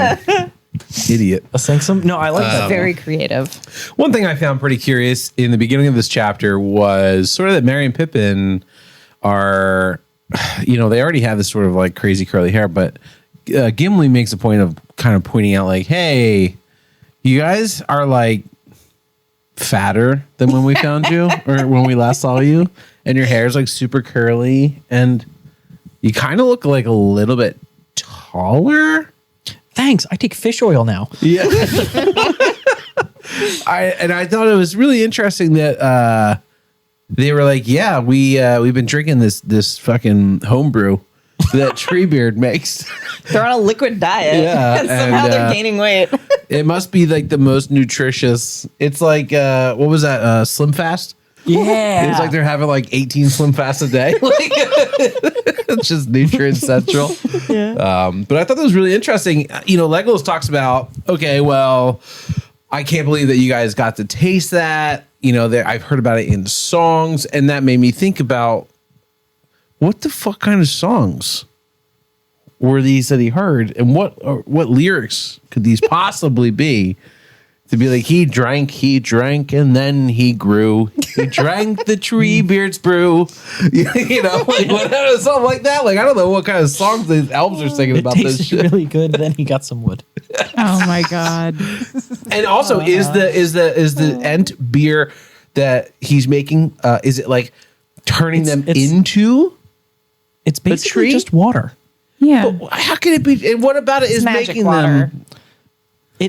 idiot. A Sinksum? No, I like that. Very creative. One thing I found pretty curious in the beginning of this chapter was sort of that Merry and Pippin are, they already have this sort of like crazy curly hair, but Gimli makes a point of kind of pointing out like, hey, you guys are like fatter than when we found you or when we last saw you, and your hair is like super curly and you kind of look like a little bit taller. Thanks. I take fish oil now. Yeah. I thought it was really interesting that they were like, yeah, we've been drinking this fucking homebrew that Treebeard makes. They're on a liquid diet. Yeah, And somehow and, they're gaining weight. It must be like the most nutritious. It's like what was that? Slim Fast? Yeah. It's like they're having like 18 Slim Fasts a day. Like, it's just nutrient central. Yeah. But I thought that was really interesting. Legolas talks about, okay, well, I can't believe that you guys got to taste that. I've heard about it in songs, and that made me think about what the fuck kind of songs were these that he heard, and what lyrics could these possibly be? To be like, he drank, and then he grew. He drank the Treebeard's brew. Whatever, something like that. Like, I don't know what kind of songs the elves are singing It about this tasted shit. really good. Then he got some wood. Oh my God. And also, is the Ent beer that he's making? Is it like turning them It's- into? It's basically tree? just water. Yeah. How can it be? And what about it is Magic making water. them?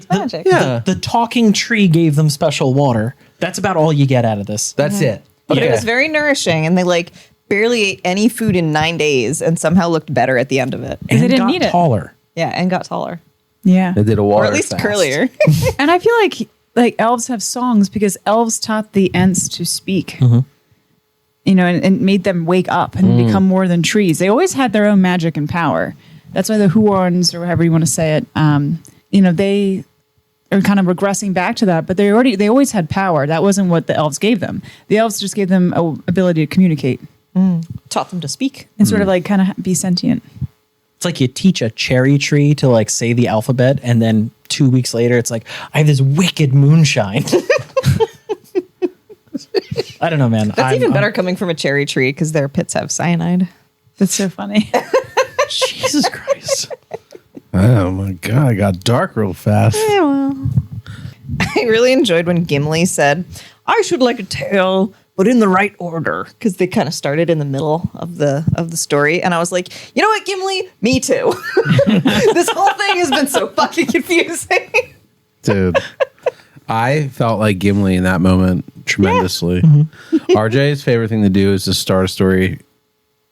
Magic. Yeah. The talking tree gave them special water. That's about all you get out of this. That's it. But it was very nourishing, and they like barely ate any food in 9 days and somehow looked better at the end of it. They didn't got need it. taller. Yeah, and got taller. Yeah. They did a water Or at least fast. curlier. And I feel like elves have songs because elves taught the Ents to speak. You know, and made them wake up and become more than trees. They always had their own magic and power. That's why the Huorns, or however you want to say it, you know, they are kind of regressing back to that. But they always had power. That wasn't what the elves gave them. The elves just gave them a ability to communicate Taught them to speak. and sort of like kind of be sentient. It's like you teach a cherry tree to like say the alphabet, and then 2 weeks later, it's like, I have this wicked moonshine. I don't know, man. That's even better coming from a cherry tree because their pits have cyanide. That's so funny. Jesus Christ. Oh my god, I got dark real fast. Yeah, well. I really enjoyed when Gimli said, I should like a tale, but in the right order. Because they kind of started in the middle of the story. And I was like, you know what, Gimli? Me too. This whole thing has been so fucking confusing. Dude, I felt like Gimli in that moment tremendously. RJ's favorite thing to do is to start a story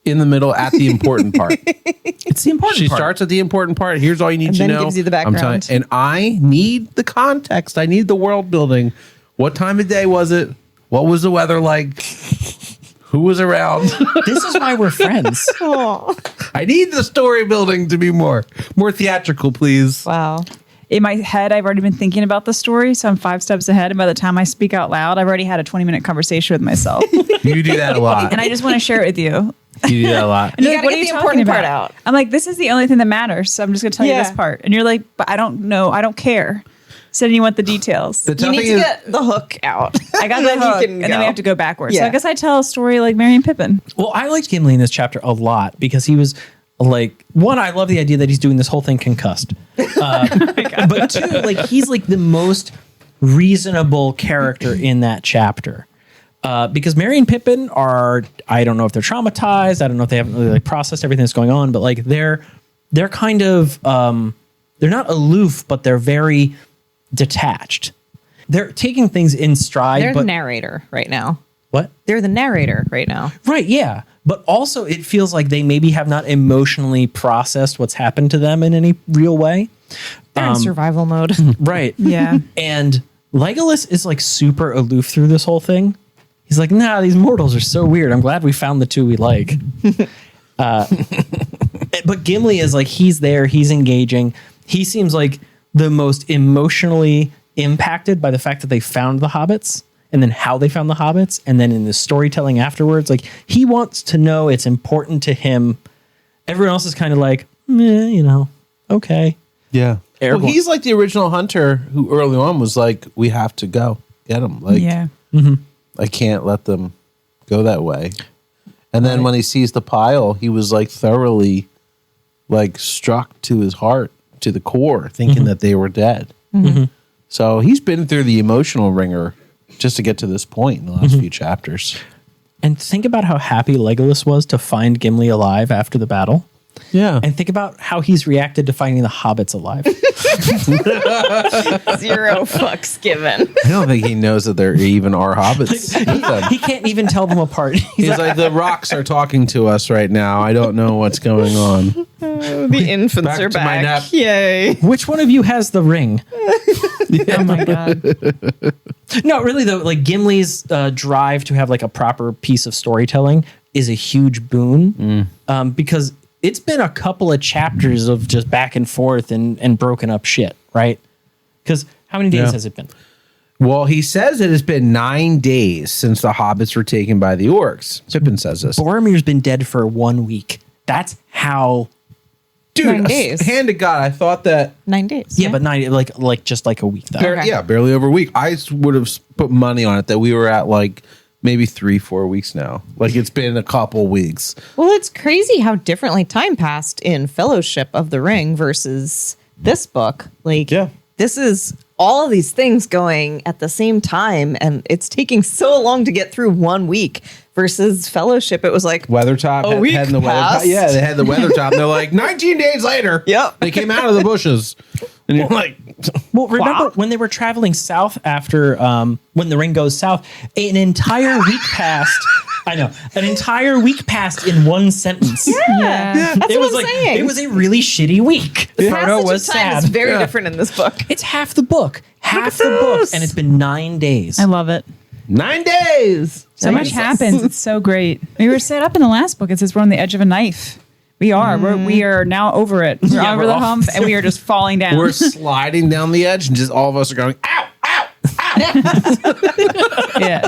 in the middle at the important part. It's the important She part. starts at the important part. Here's all you need And to then know. gives you the I'm telling background. and I need the context. I need the world building. What time of day was it? What was the weather like? Who was around? This is why we're friends. I need the story building to be more theatrical, please. Wow. In my head, I've already been thinking about the story, so I'm 5 steps ahead. And by the time I speak out loud, I've already had a 20-minute conversation with myself. You do that a lot. And I just want to share it with you. You do that a lot. And You you're gotta "What get are the talking important part about?" out. I'm like, this is the only thing that matters. So I'm just going to tell you Yeah. this part. And you're like, but I don't know. I don't care. So then you want the details. The You tough need thing to is, get the hook out. I got And the then hook, you can and then we go. have to go backwards. So Yeah. I guess I tell a story like Merry and Pippin. Well, I liked Gimli in this chapter a lot because he was like, one, I love the idea that he's doing this whole thing concussed. But two, like he's like the most reasonable character in that chapter. Because Merry and Pippin are, I don't know if they're traumatized. I don't know if they haven't really like processed everything that's going on, but like they're kind of, they're not aloof, but they're very detached. They're taking things in stride. They're but the narrator right now. what? They're the narrator right now. Right, yeah. But also it feels like they maybe have not emotionally processed what's happened to them in any real way. They're in survival mode. Right. Yeah. And Legolas is like super aloof through this whole thing. He's like, nah, these mortals are so weird. I'm glad we found the two we like. But Gimli is like, he's there, he's engaging. He seems like the most emotionally impacted by the fact that they found the hobbits and then how they found the hobbits. And then in the storytelling afterwards, like he wants to know it's important to him. Everyone else is kind of like, you know, okay. yeah. Well, Aragorn. he's like the original hunter who early on was like, we have to go get him. Like, Yeah. I can't let them go that way. And then when he sees the pile, he was like thoroughly like struck to his heart, to the core, thinking that they were dead. So he's been through the emotional ringer just to get to this point in the last few chapters. And think about how happy Legolas was to find Gimli alive after the battle. Yeah. And think about how he's reacted to finding the hobbits alive. 0 fucks given. I don't think he knows that there even are hobbits. with them. He can't even tell them apart. He's like, the rocks are talking to us right now. I don't know what's going on. The infants Back are to my back. nap. Yay. Which one of you has the ring? Oh my God. No, really though, like Gimli's drive to have like a proper piece of storytelling is a huge boon because it's been a couple of chapters of just back and forth and broken up shit, right? Because how many days Yeah. has it been? Well, he says it has been 9 days since the hobbits were taken by the orcs. Pippin says this. Boromir's been dead for 1 week. That's how. Dude, 9 days. hand to God, I thought that 9 days. Yeah, but not like just like a week though. Okay. yeah, barely over a week. I would have put money on it that we were at like maybe 3-4 weeks now. Like it's been a couple weeks. Well, it's crazy how differently time passed in Fellowship of the Ring versus this book. Like, Yeah. this is all of these things going at the same time, and it's taking so long to get through 1 week versus Fellowship. It was like, Weathertop A week had the passed. Yeah, they had the Weathertop. They're like 19 days later. Yep. They came out of the bushes. And you're like, Well, remember when they were traveling south after when the ring goes south, an entire week passed. I know, an entire week passed in one sentence. Yeah. That's It what was I'm like saying. it was a really shitty week. The Frodo passage was of time sad. is very different in this book. It's half the book, and it's been 9 days. I love it. 9 days. So much happens. It's so great. We were set up in the last book. It says we're on the edge of a knife. We are. We are now over it. We're Yeah, over we're the off. hump, and we are just falling down. We're sliding down the edge, and just all of us are going, ow, ow, ow. Yeah.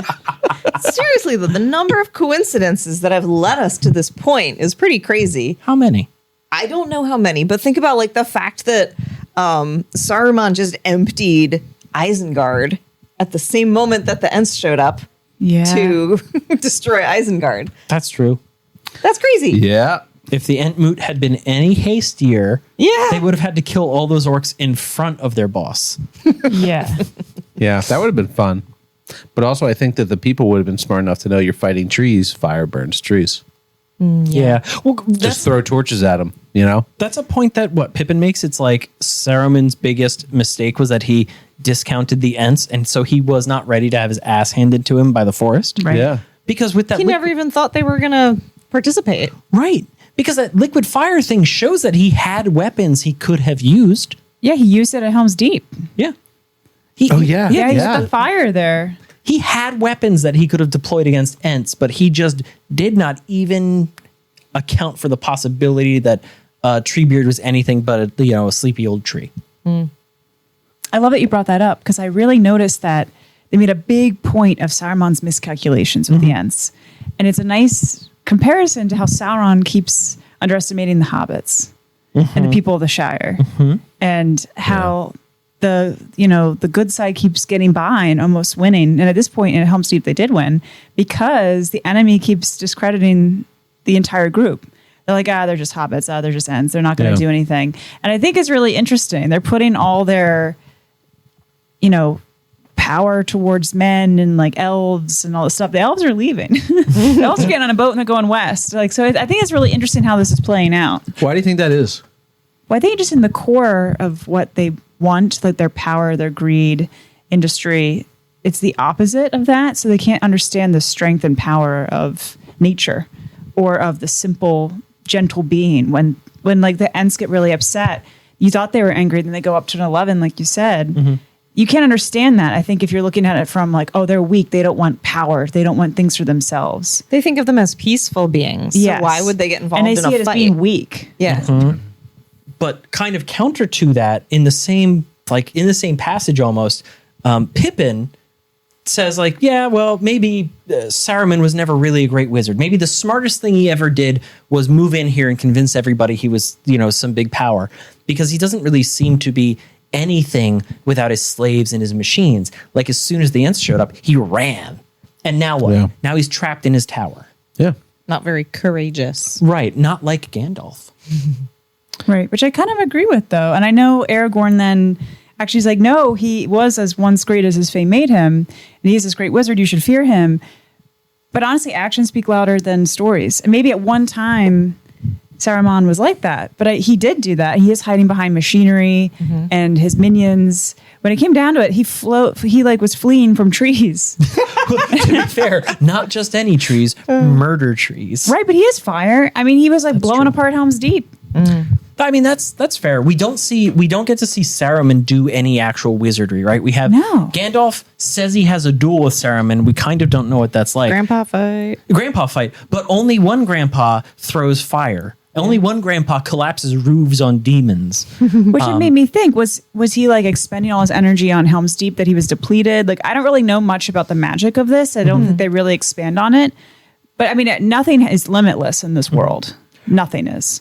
Seriously, though, the number of coincidences that have led us to this point is pretty crazy. How many? I don't know how many, but think about like the fact that Saruman just emptied Isengard at the same moment that the Ents showed up Yeah. to destroy Isengard. That's true. That's crazy. Yeah. If the Entmoot had been any hastier, Yeah. they would have had to kill all those orcs in front of their boss. Yeah. Yeah, that would have been fun. But also, I think that the people would have been smart enough to know you're fighting trees. Fire burns trees. Yeah. Well, Just that's, throw torches at them, you know? that's a point that Pippin makes. It's like Saruman's biggest mistake was that he discounted the Ents, and so he was not ready to have his ass handed to him by the forest. Right. Yeah. Because with that He never even thought they were going to participate. right. Because that liquid fire thing shows that he had weapons he could have used. Yeah, he used it at Helm's Deep. Yeah. Oh, yeah. Yeah, he Yeah. used the fire there. He had weapons that he could have deployed against Ents, but he just did not even account for the possibility that Treebeard was anything but a sleepy old tree. I love that you brought that up because I really noticed that they made a big point of Saruman's miscalculations with the Ents. And it's a nice comparison to how Sauron keeps underestimating the hobbits and the people of the Shire and how the good side keeps getting by and almost winning. And at this point in Helm's Deep, they did win because the enemy keeps discrediting the entire group. They're like, they're just hobbits. They're just Ents. They're not going to do anything. And I think it's really interesting. They're putting all their, power towards men and like elves and all this stuff. The elves are leaving. The elves are getting on a boat and they're going west. So I think it's really interesting how this is playing out. Why do you think that is? Well, I think just in the core of what they want, like their power, their greed, industry, it's the opposite of that. So they can't understand the strength and power of nature or of the simple, gentle being. When like the Ents get really upset, you thought they were angry, then they go up to an 11, like you said. You can't understand that. I think if you're looking at it from like, oh, they're weak. They don't want power. They don't want things for themselves. They think of them as peaceful beings. Yes. So why would they get involved and they in see a it fight? as being weak. Yeah. But kind of counter to that, in the same passage almost, Pippin says like, yeah, well, maybe Saruman was never really a great wizard. Maybe the smartest thing he ever did was move in here and convince everybody he was, some big power, because he doesn't really seem to be anything without his slaves and his machines. Like as soon as the Ents showed up, he ran. And now what? Yeah. Now he's trapped in his tower. Yeah. Not very courageous. Right. Not like Gandalf. Right, which I kind of agree with, though. And I know Aragorn then actually is like, no, he was as once great as his fame made him, and he's this great wizard, you should fear him. But honestly, actions speak louder than stories. And maybe at one time, Saruman was like that, but he did do that. He is hiding behind machinery and his minions. When it came down to it, he was fleeing from trees. To be fair, not just any trees, murder trees. Right, but he is fire. I mean, he was like blowing apart Helm's Deep. I mean, that's fair. We don't get to see Saruman do any actual wizardry, right? We have No. Gandalf says he has a duel with Saruman. We kind of don't know what that's like. Grandpa fight. Grandpa fight, but only one grandpa throws fire. Only one grandpa collapses roofs on demons. Which it made me think, was he like expending all his energy on Helm's Deep that he was depleted? Like, I don't really know much about the magic of this. I don't think they really expand on it. But I mean, nothing is limitless in this world. Nothing is.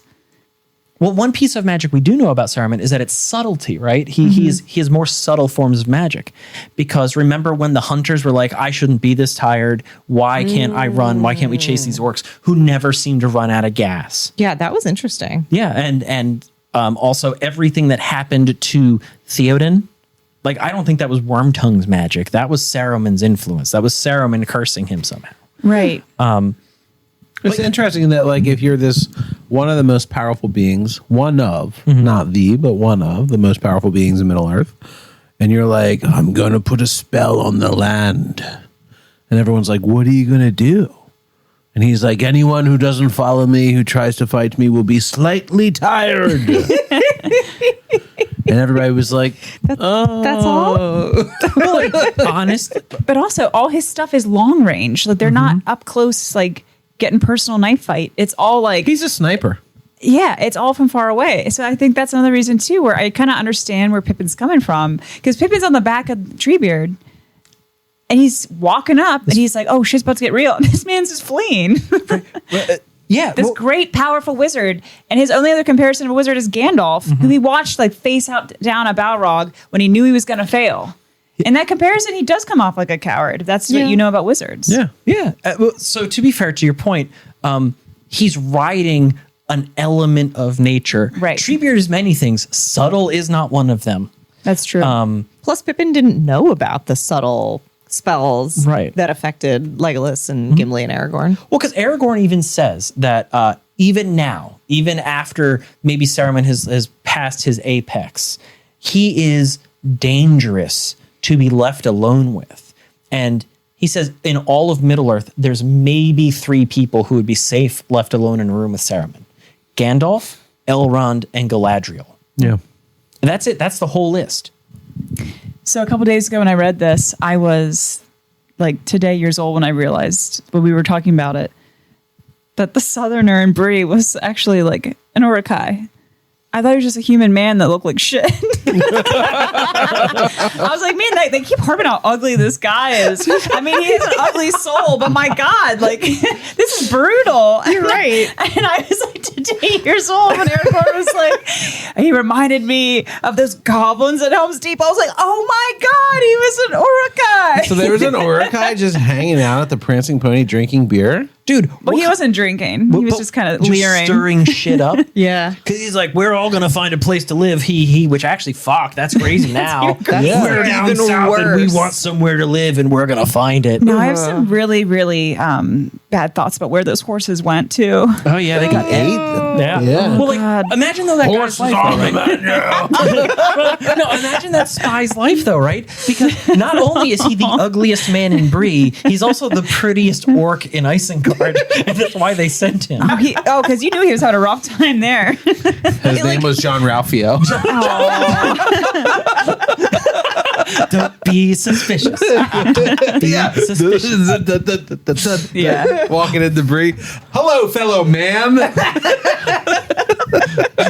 Well, one piece of magic we do know about Saruman is that it's subtlety, right? He has more subtle forms of magic. Because remember when the hunters were like, I shouldn't be this tired. Why can't I run? Why can't we chase these orcs who never seem to run out of gas? Yeah, that was interesting. Yeah, and also everything that happened to Theoden, like I don't think that was Wormtongue's magic. That was Saruman's influence. That was Saruman cursing him somehow. Right. It's interesting that, like, if you're this one of the most powerful beings, not the, but one of the most powerful beings in Middle Earth. And you're like, I'm going to put a spell on the land. And everyone's like, what are you going to do? And he's like, anyone who doesn't follow me, who tries to fight me, will be slightly tired. And everybody was like, That's all. Well, like, honest. But also, all his stuff is long range. Like they're not up close, like getting personal knife fight. It's all like he's a sniper. Yeah, it's all from far away. So I think that's another reason too, where I kind of understand where Pippin's coming from, because Pippin's on the back of Treebeard, and he's walking up, and he's like, "Oh, shit's about to get real." And this man's just fleeing. Yeah, This great, powerful wizard, and his only other comparison of a wizard is Gandalf, who he watched like face out down a Balrog when he knew he was going to fail. In that comparison, he does come off like a coward. If that's what you know about wizards. Yeah. Well, so to be fair to your point, he's riding an element of nature. Right. Treebeard is many things. Subtle is not one of them. That's true. Plus, Pippin didn't know about the subtle spells Right. that affected Legolas and Gimli and Aragorn. Well, because Aragorn even says that even now, even after maybe Saruman has passed his apex, he is dangerous to be left alone with. And he says in all of Middle-earth, there's maybe 3 people who would be safe left alone in a room with Saruman. Gandalf, Elrond, and Galadriel. Yeah. And that's it. That's the whole list. So a couple days ago when I read this, I was like today years old when I realized when we were talking about it, that the Southerner in Bree was actually like an Uruk-hai. I thought he was just a human man that looked like shit. I was like, man, they keep harping how ugly this guy is. I mean, he has an ugly soul, but my God, like, this is brutal. You're right. And I was like, today years old when Aragorn was like, he reminded me of those goblins at Helm's Deep. I was like, oh my God, he was an Uruk-hai. So there was an Uruk-hai just hanging out at the Prancing Pony drinking beer? Dude, Well, he wasn't drinking. He was just kind of leering. stirring shit up. Yeah. Because he's like, we're all going to find a place to live. He, which actually, fuck, that's crazy now. Yeah. We're down Even south and we worse. want somewhere to live and we're going to find it. No, I have some really, really bad thoughts about where those horses went to. Oh, yeah, they got Ate eight. them. Yeah. Yeah. Well, like, God. imagine though that guy's life, though, right? No, imagine that guy's life, though, right? Because not only is he the ugliest man in Bree, he's also the prettiest orc in Isengard, and that's why they sent him. Because you knew he was having a rough time there. His name was John Ralphio. Don't be suspicious. Yeah. Suspicious. Yeah. Walking in debris. Hello, fellow man.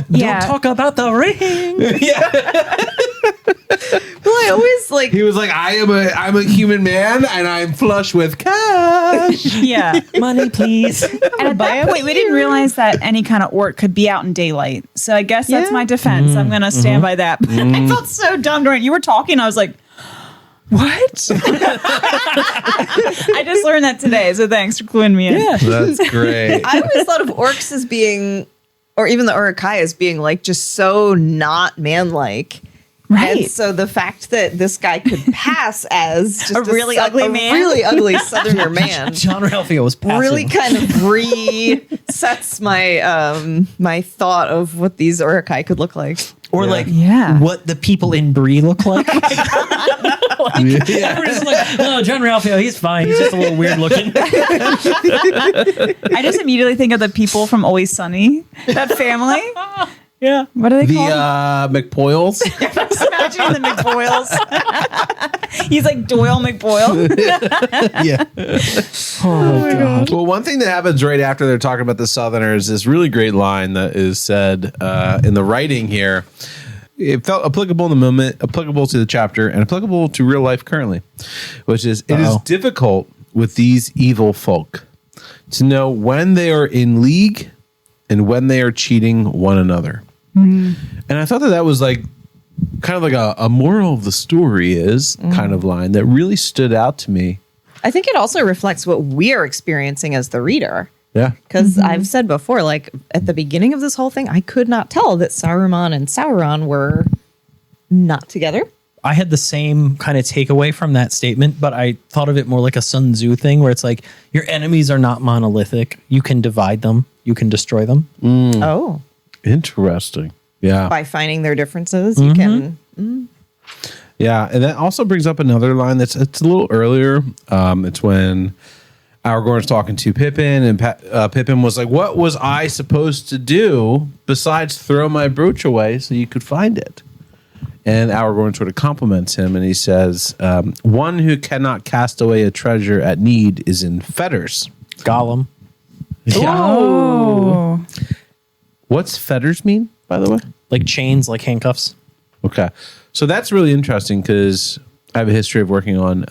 Yeah. Don't talk about the ring. Well, I always like. He was like, I'm a human man and I'm flush with cash. Yeah. Money, please. And at that point, we didn't realize that any kind of orc could be out in daylight. So I guess that's Yeah. my defense. I'm going to stand by that. But I felt so dumb during you were talking. I was like, what? I just learned that today. So thanks for cluing me in. Yeah. That's great. I always thought of orcs as being, or even the Uruk-hai as being like just so not manlike. Right. And so the fact that this guy could pass as just A really ugly man? really ugly Southerner man, John Ralphio was passing. really kind of resets my my thought of what these Uruk-hai could look like. Or like Yeah. what the people in Bree look like. Everyone's just like, oh, John Ralphio, he's fine. He's just a little weird looking. I just immediately think of the people from Always Sunny, that family. Yeah. What are they The called? McPoyles. Imagine the McBoyles. He's like Doyle McBoyle. Yeah. Oh my God. Well, one thing that happens right after they're talking about the Southerners is this really great line that is said in the writing here. It felt applicable in the moment, applicable to the chapter, and applicable to real life currently, which is, it is difficult with these evil folk to know when they are in league and when they are cheating one another. And I thought that was like kind of like a moral of the story is kind of line that really stood out to me. I think it also reflects what we are experiencing as the reader. Yeah. Because I've said before, like at the beginning of this whole thing, I could not tell that Saruman and Sauron were not together. I had the same kind of takeaway from that statement, but I thought of it more like a Sun Tzu thing where it's like your enemies are not monolithic. You can divide them. You can destroy them. Oh, Interesting. Yeah. by finding their differences, you can. Yeah, and that also brings up another line it's a little earlier. It's when Aragorn's talking to Pippin, and Pippin was like, "What was I supposed to do besides throw my brooch away so you could find it?" And Aragorn sort of compliments him, and he says, "One who cannot cast away a treasure at need is in fetters." Gollum. Oh. What's fetters mean, by the way? Like chains, like handcuffs. Okay. So that's really interesting because I have a history of working on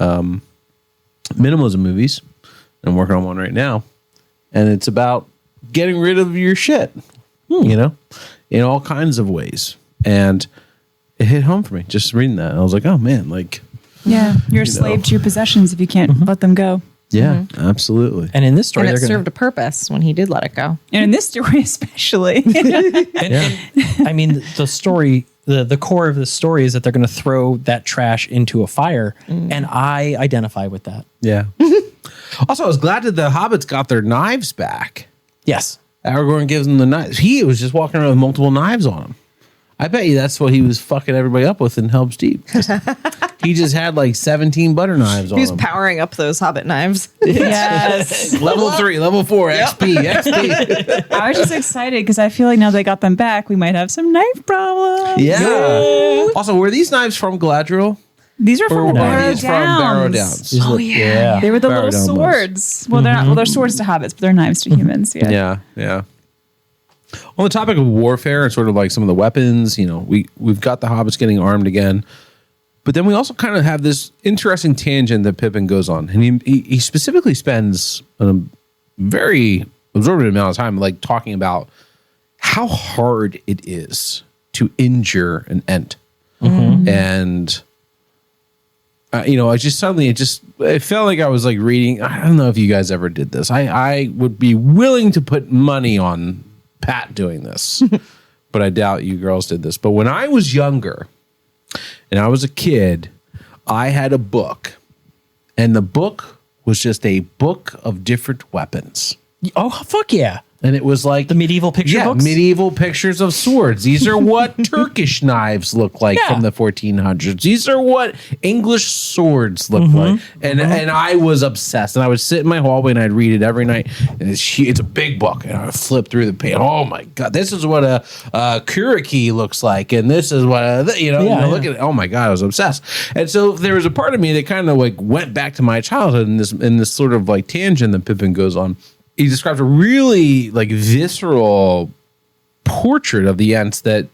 minimalism movies. I'm working on one right now. And it's about getting rid of your shit, you know, in all kinds of ways. And it hit home for me just reading that. I was like, oh, man, like. Yeah. You're a slave to your possessions if you can't let them go. Yeah, absolutely. And in this story, And it they're served a purpose when he did let it go. And in this story, especially. I mean, the story, the core of the story is that they're going to throw that trash into a fire. And I identify with that. Yeah. Also, I was glad that the hobbits got their knives back. Yes. Aragorn gives them the knives. He was just walking around with multiple knives on him. I bet you that's what he was fucking everybody up with in Helm's Deep. He just had like 17 butter knives on He was him. powering up those hobbit knives. Yes. Level 3, level 4, XP. I was just excited because I feel like now they got them back, we might have some knife problems. Yeah. Also, were these knives from Galadriel? These are Or from were Barrow these from Barrow Downs. Downs? Oh, yeah. They were the Barrow little Down swords. Well, they're not. Well, they're swords to hobbits, but they're knives to humans. Yeah. Yeah, yeah. On the topic of warfare and sort of like some of the weapons, you know, we've got the hobbits getting armed again. But then we also kind of have this interesting tangent that Pippin goes on. And he specifically spends a very absorbent amount of time like talking about how hard it is to injure an Ent. And you know, I just suddenly it felt like I was like reading. I don't know if you guys ever did this. I would be willing to put money on Pat doing this, but I doubt you girls did this. But when I was younger and I was a kid, I had a book, and the book was just a book of different weapons. Oh, fuck yeah. And it was like The medieval picture books? medieval pictures of swords. These are what Turkish knives look like from the 1400s. These are what English swords look like. And I was obsessed. And I would sit in my hallway and I'd read it every night. And it's a big book. And I would flip through the page. Oh my God, this is what a curricue looks like. And this is what look at it. Oh my God, I was obsessed. And so there was a part of me that kind of like went back to my childhood in this sort of like tangent that Pippin goes on. He describes a really like visceral portrait of the Ents that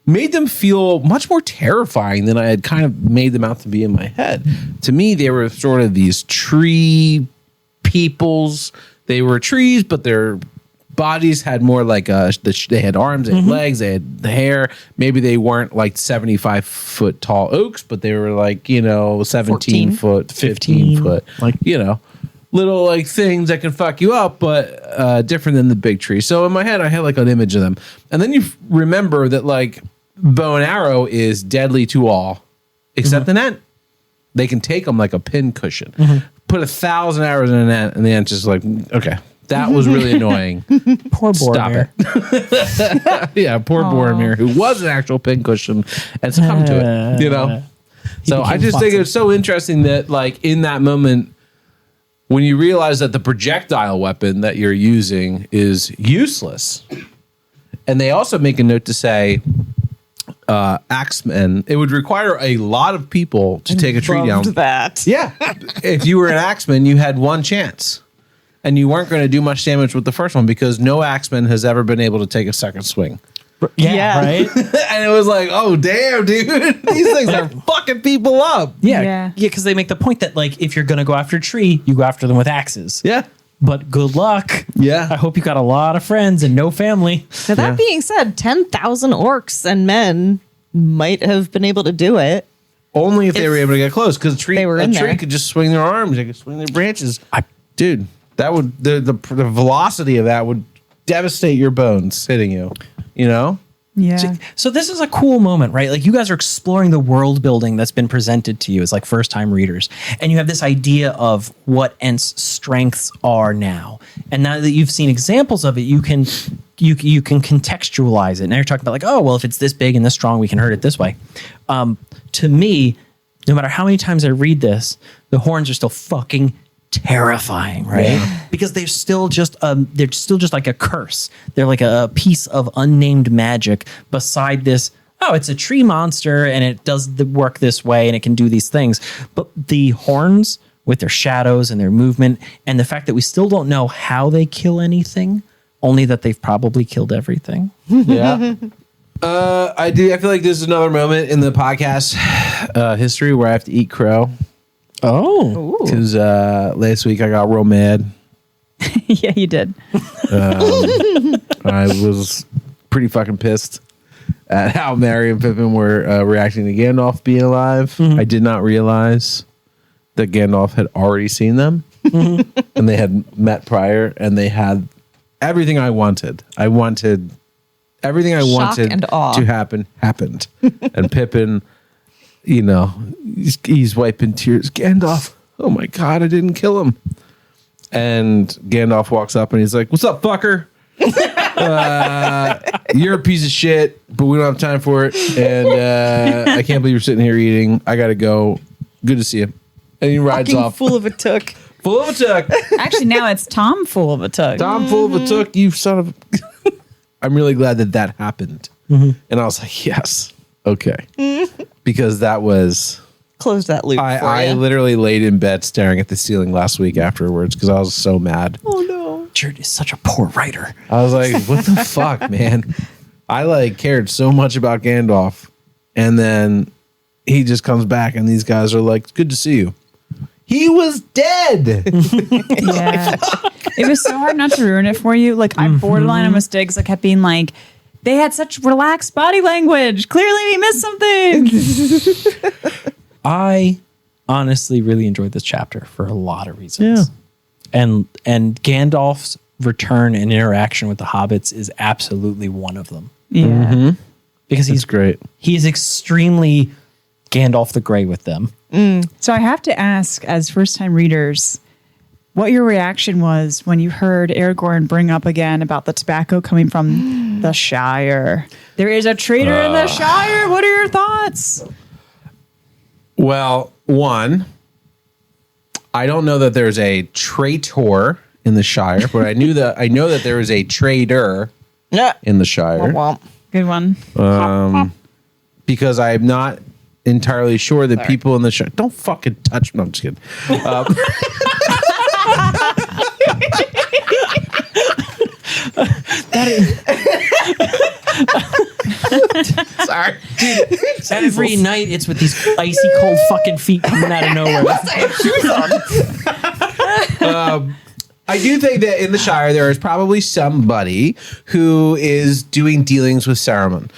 made them feel much more terrifying than I had kind of made them out to be in my head. To me, they were sort of these tree peoples. They were trees, but their bodies had more like they had arms, they had legs, they had the hair. Maybe they weren't like 75-foot tall oaks, but they were like, 17 foot, 15 foot, like, little like things that can fuck you up, but different than the big tree. So in my head, I had like an image of them. And then you remember that like bow and arrow is deadly to all except an Ent. They can take them like a pin cushion. Put 1,000 arrows in an Ent, and the Ent just like, okay, that was really annoying. Poor Stop Boromir. it. Yeah, poor Boromir, who was an actual pin cushion and succumbed to it, So I just think it's so interesting that like in that moment, when you realize that the projectile weapon that you're using is useless. And they also make a note to say, axemen, it would require a lot of people to take a tree down. That. Yeah. If you were an axeman, you had one chance. And you weren't going to do much damage with the first one because no axeman has ever been able to take a second swing. Yeah. Right? And it was like, oh, damn, dude. These things are fucking people up. Yeah, because they make the point that like if you're gonna go after a tree, you go after them with axes. Yeah. But good luck. Yeah. I hope you got a lot of friends and no family. Now, that being said, 10,000 orcs and men might have been able to do it. Only if they were able to get close, because a tree there. could just swing their arms, they could swing their branches. Dude, that would the velocity of that would devastate your bones hitting you. Yeah. So this is a cool moment, right? Like you guys are exploring the world building that's been presented to you as like first time readers. And you have this idea of what Ent's strengths are now. And now that you've seen examples of it, you can contextualize it. Now you're talking about like, oh, well, if it's this big and this strong, we can hurt it this way. To me, no matter how many times I read this, the horns are still fucking terrifying, right? Yeah. Because they're still just like a curse. They're like a piece of unnamed magic beside this. Oh, it's a tree monster and it does the work this way and it can do these things. But the horns with their shadows and their movement and the fact that we still don't know how they kill anything, only that they've probably killed everything. Yeah. I feel like there's another moment in the podcast history where I have to eat crow. Oh, because last week I got real mad. Yeah, you did. I was pretty fucking pissed at how Merry and Pippin were reacting to Gandalf being alive. I did not realize that Gandalf had already seen them and they had met prior and they had everything I wanted. Everything I wanted and awe. to happen happened. And Pippin, you know, he's wiping tears. Gandalf, oh my God, I didn't kill him. And Gandalf walks up and he's like, what's up, fucker? You're a piece of shit, but we don't have time for it. And I can't believe you're sitting here eating. I got to go. Good to see you. And he rides Fucking off. full of a took. Full of a tuck. Actually, now it's Tom full of a tug. Tom full of a tuck, you son of a... I'm really glad that happened. And I was like, yes. Okay. Because that was... Close that loop. I literally laid in bed staring at the ceiling last week afterwards because I was so mad. Oh no. Jared is such a poor writer. I was like, what the fuck, man? I like cared so much about Gandalf. And then he just comes back and these guys are like, good to see you. He was dead. Yeah. It was so hard not to ruin it for you. Like, I'm borderline on mistakes. I kept being like, they had such relaxed body language. Clearly we missed something. I honestly really enjoyed this chapter for a lot of reasons. Yeah. And Gandalf's return and interaction with the hobbits is absolutely one of them. Yeah. Because he's great. He's extremely Gandalf the Grey with them. So I have to ask, as first-time readers, what your reaction was when you heard Aragorn bring up again about the tobacco coming from the Shire. There is a traitor in the Shire. What are your thoughts? Well, one, I don't know that there's a traitor in the Shire, but I know that there is a trader in the Shire. Good one. Because I'm not entirely sure that people in the Shire don't fucking touch me. No, I'm just kidding. Sorry. Dude, every night it's with these icy cold fucking feet coming out of nowhere. I do think that in the Shire there is probably somebody who is doing dealings with Saruman.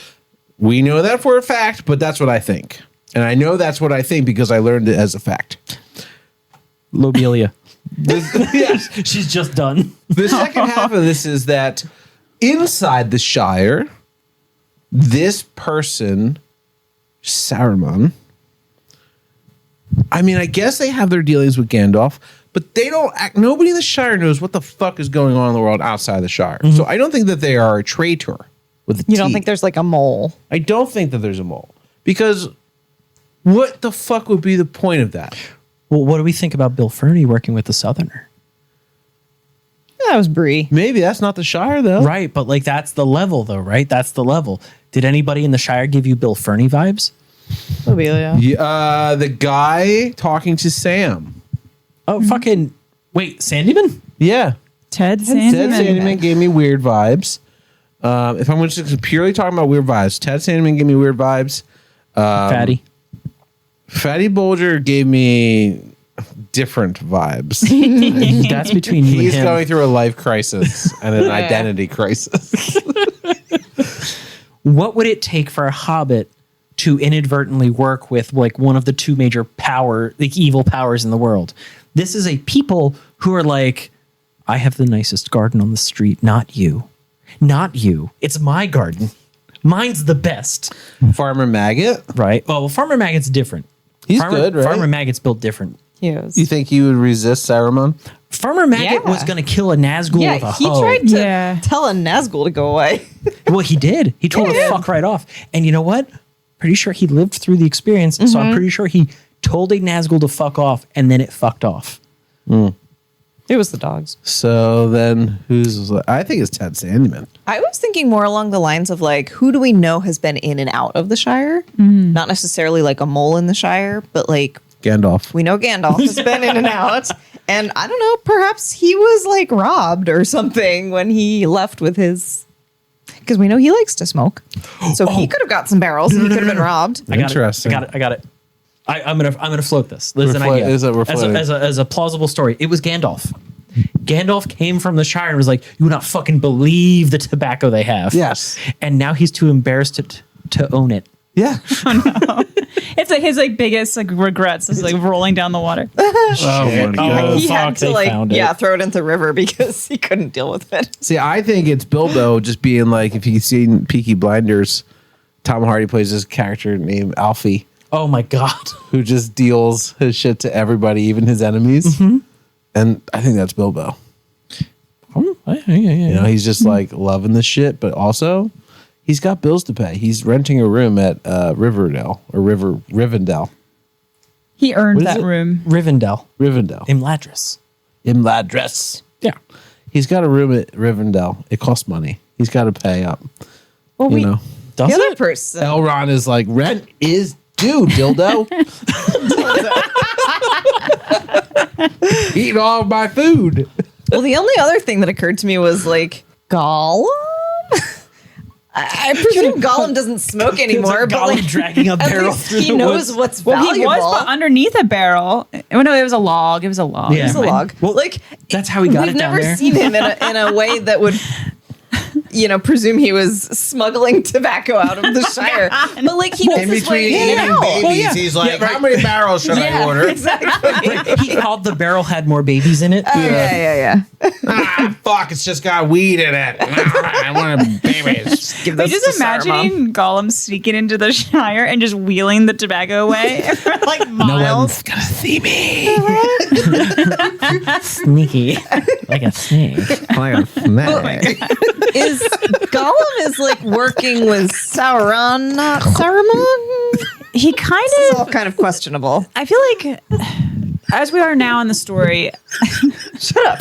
We know that for a fact, but that's what I think. And I know that's what I think because I learned it as a fact. Lobelia. Yes. She's just done. The second half of this is that inside the Shire, this person, Saruman, I mean, I guess they have their dealings with Gandalf, but they don't act. Nobody in the Shire knows what the fuck is going on in the world outside the Shire. So I don't think that they are a traitor with a You don't T. think there's like a mole? I don't think that there's a mole because what the fuck would be the point of that? Well, what do we think about Bill Ferny working with the Southerner? That was Bree. Maybe that's not the Shire though. Right, but like that's the level though, right? That's the level. Did anybody in the Shire give you Bill Ferny vibes? Lobelia. Yeah, the guy talking to Sam. Oh, fucking... Wait, Sandyman? Yeah. Ted Ted Sandyman gave me weird vibes. If I'm just purely talking about weird vibes, Ted Sandyman gave me weird vibes. Fatty. Fatty Bulger gave me different vibes. That's between you and He's him. going through a life crisis and an identity crisis. What would it take for a hobbit to inadvertently work with like one of the two major evil powers in the world? This is a people who are like, I have the nicest garden on the street, not you. Not you. It's my garden. Mine's the best, Farmer Maggot. right? Well, Farmer Maggot's different. He's good, right? Farmer Maggot's built different. Yes. You think he would resist Saruman? Farmer Maggot Yeah. was going to kill a Nazgul Yeah, with a he hoe. tried to Yeah. tell a Nazgul to go away. Well, he did. He told her to fuck right off. And you know what? Pretty sure he lived through the experience. So I'm pretty sure he told a Nazgul to fuck off and then it fucked off. It was the dogs. So then who's... I think it's Ted Sandyman. I was thinking more along the lines of like, who do we know has been in and out of the Shire? Not necessarily like a mole in the Shire, but like Gandalf. we know Gandalf has been in and out. And I don't know, perhaps he was like robbed or something when he left with his... Because we know he likes to smoke. So he could have got some barrels and he could have been robbed. I got Interesting. it. I got it. I'm gonna float this. There's an We're idea floating. as a plausible story. It was Gandalf. Gandalf came from the Shire and was like, "You would not fucking believe the tobacco they have." Yes. And now he's too embarrassed to own it. Yeah. It's like his like biggest like regrets is like rolling down the water. Oh my God. He had fuck, to they like, found it. throw it into the river because he couldn't deal with it. See, I think it's Bilbo just being like, if you've seen Peaky Blinders, Tom Hardy plays this character named Alfie, Oh my god. who just deals his shit to everybody, even his enemies. And I think that's Bilbo. You know, he's just like loving the shit, but also he's got bills to pay. He's renting a room at Riverdale or Rivendell. He earned What is that it? room. Rivendell. Rivendell. Imladris. Imladris. Yeah. He's got a room at Rivendell. It costs money. He's got to pay up. Well, You know, Does the other it? person. Elrond is like, rent is due, dildo. Eating all of my food. Well, the only other thing that occurred to me was like Gollum. I presume Gollum doesn't smoke anymore, but Gollum like, dragging a at barrel least through he the knows woods. what's Well, valuable. he was put underneath a barrel. Oh no, it was a log. It was a log. Yeah. It was a log. Well, Like that's how he got we've it down never there. seen him in a way that would, presume he was smuggling tobacco out of the Shire. But like he knows In his way between in and eating out. babies, Well, yeah. he's like, Yeah, right. how many barrels should I order? Exactly. He called the barrel had more babies in it. Yeah. Ah, fuck, it's just got weed in it. I want babies. Give But those just to Saruman. imagining Gollum sneaking into the Shire and just wheeling the tobacco away for like miles. gonna see me. Sneaky, like a snake. Is Gollum is like working with Sauron, not Saruman? He kind It's all of. kind of questionable. I feel like, as we are now in the story, Shut up.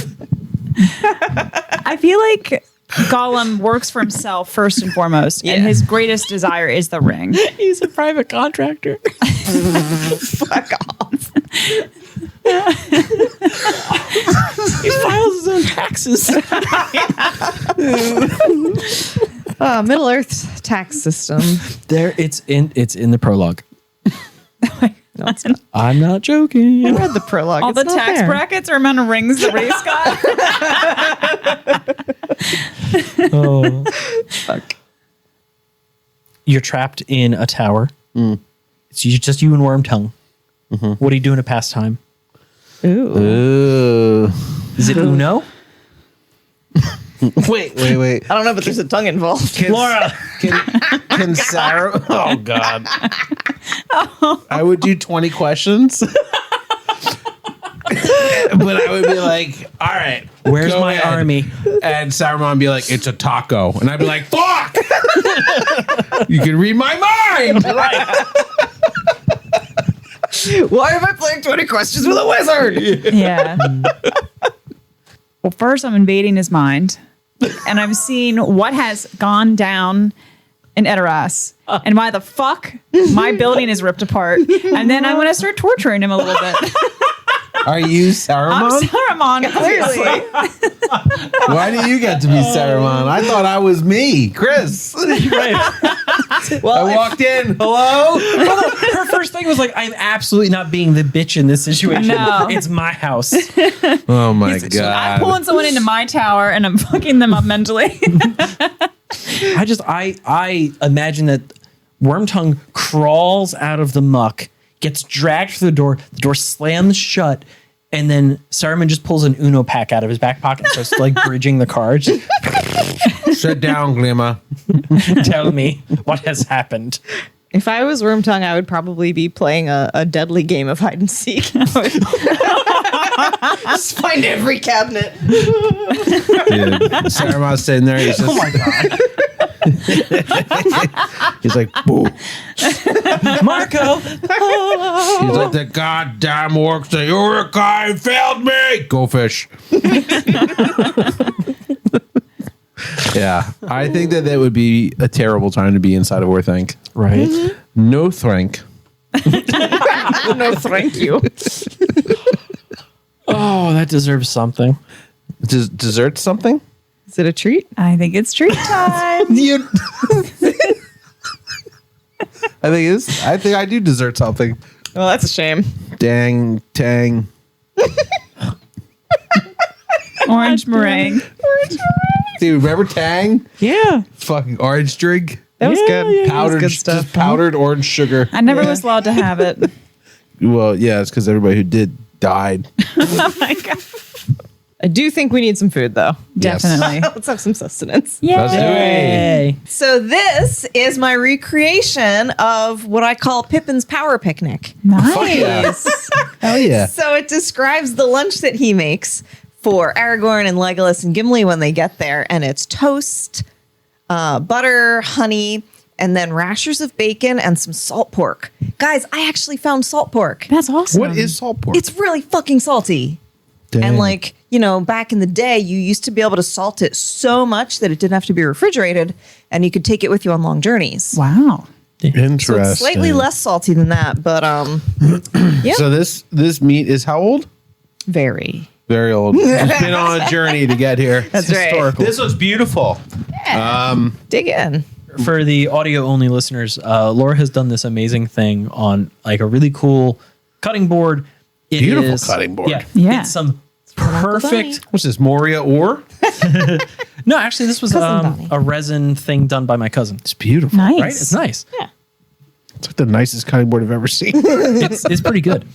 I feel like Gollum works for himself first and foremost, Yeah. and his greatest desire is the ring. He's a private contractor. Fuck off. He files his own taxes. Middle Earth's tax system. There, it's in the prologue. No, it's not. I'm not joking. I read the prologue. All It's the not tax there. brackets or amount of rings that Ray's got. Oh, Fuck. you're trapped in a tower. It's just you and Wormtongue. What are you doing to pass time? Ooh. Ooh. Is it Uno? Wait. I don't know, but there's a tongue involved. Laura. Can Sarah? Oh God. I would do 20 questions. But I would be like, all right, Where's go my ahead. army? And Saruman would be like, it's a taco. And I'd be like, fuck! You can read my mind! Why am I playing 20 questions with a wizard? Yeah. Well, first I'm invading his mind, and I'm seeing what has gone down in Edoras, and why the fuck my building is ripped apart, and then I'm going to start torturing him a little bit. Are you I'm Saruman? Saruman, clearly. Why do you get to be Saruman? I thought I was me, Chris. Well, I walked in. Hello? Her first thing was like, I'm absolutely not being the bitch in this situation. No. It's my house. Oh my I'm God. pulling someone into my tower, and I'm fucking them up mentally. I imagine that Wormtongue crawls out of the muck, gets dragged through the door slams shut, and then Saruman just pulls an Uno pack out of his back pocket and starts like bridging the cards. Sit down, Glimmer. Tell me what has happened. If I was Wormtongue, I would probably be playing a deadly game of hide and seek. Just find every cabinet. Dude, Saruman's sitting there. He's just, Oh my god. he's like, boo. Marco. He's like, the goddamn orcs, the Uruk-hai failed me. Go fish. Yeah, I think that would be a terrible time to be inside of Orthanc. Right. No thrank. No, thank you. Oh, that deserves something. Dessert something? Is it a treat? I think it's treat time. I think I do dessert something. Well, that's a shame. Dang, tang. Orange meringue. Dude, remember Tang? Yeah. Fucking orange drink. That was good. yeah, That was Powdered, good stuff. just powdered orange sugar. I never was allowed to have it. Well, yeah, it's because everybody who did died. Oh my god. I do think we need some food, though. Yes. Definitely. Let's have some sustenance. Let's do it. Yay. So this is my recreation of what I call Pippin's Power Picnic. Nice. Hell yeah. So it describes the lunch that he makes for Aragorn and Legolas and Gimli when they get there, and it's toast, butter, honey, and then rashers of bacon and some salt pork. Guys, I actually found salt pork. That's awesome. What is salt pork? It's really fucking salty. Dang. And like, back in the day, you used to be able to salt it so much that it didn't have to be refrigerated and you could take it with you on long journeys. Wow. Interesting. So it's slightly less salty than that, but yeah. So this meat is how old? Very. Very old. It's been on a journey to get here. That's right. Historical. This looks beautiful. Dig in. For the audio only listeners, Laura has done this amazing thing on like a really cool cutting board. It Beautiful is- cutting board. Yeah. It's some Uncle perfect. What's this, Moria ore? No, actually, this was Cousin Donnie. a resin thing done by my cousin. It's beautiful. Nice. Right? It's nice. It's like the nicest cutting board I've ever seen. It's pretty good.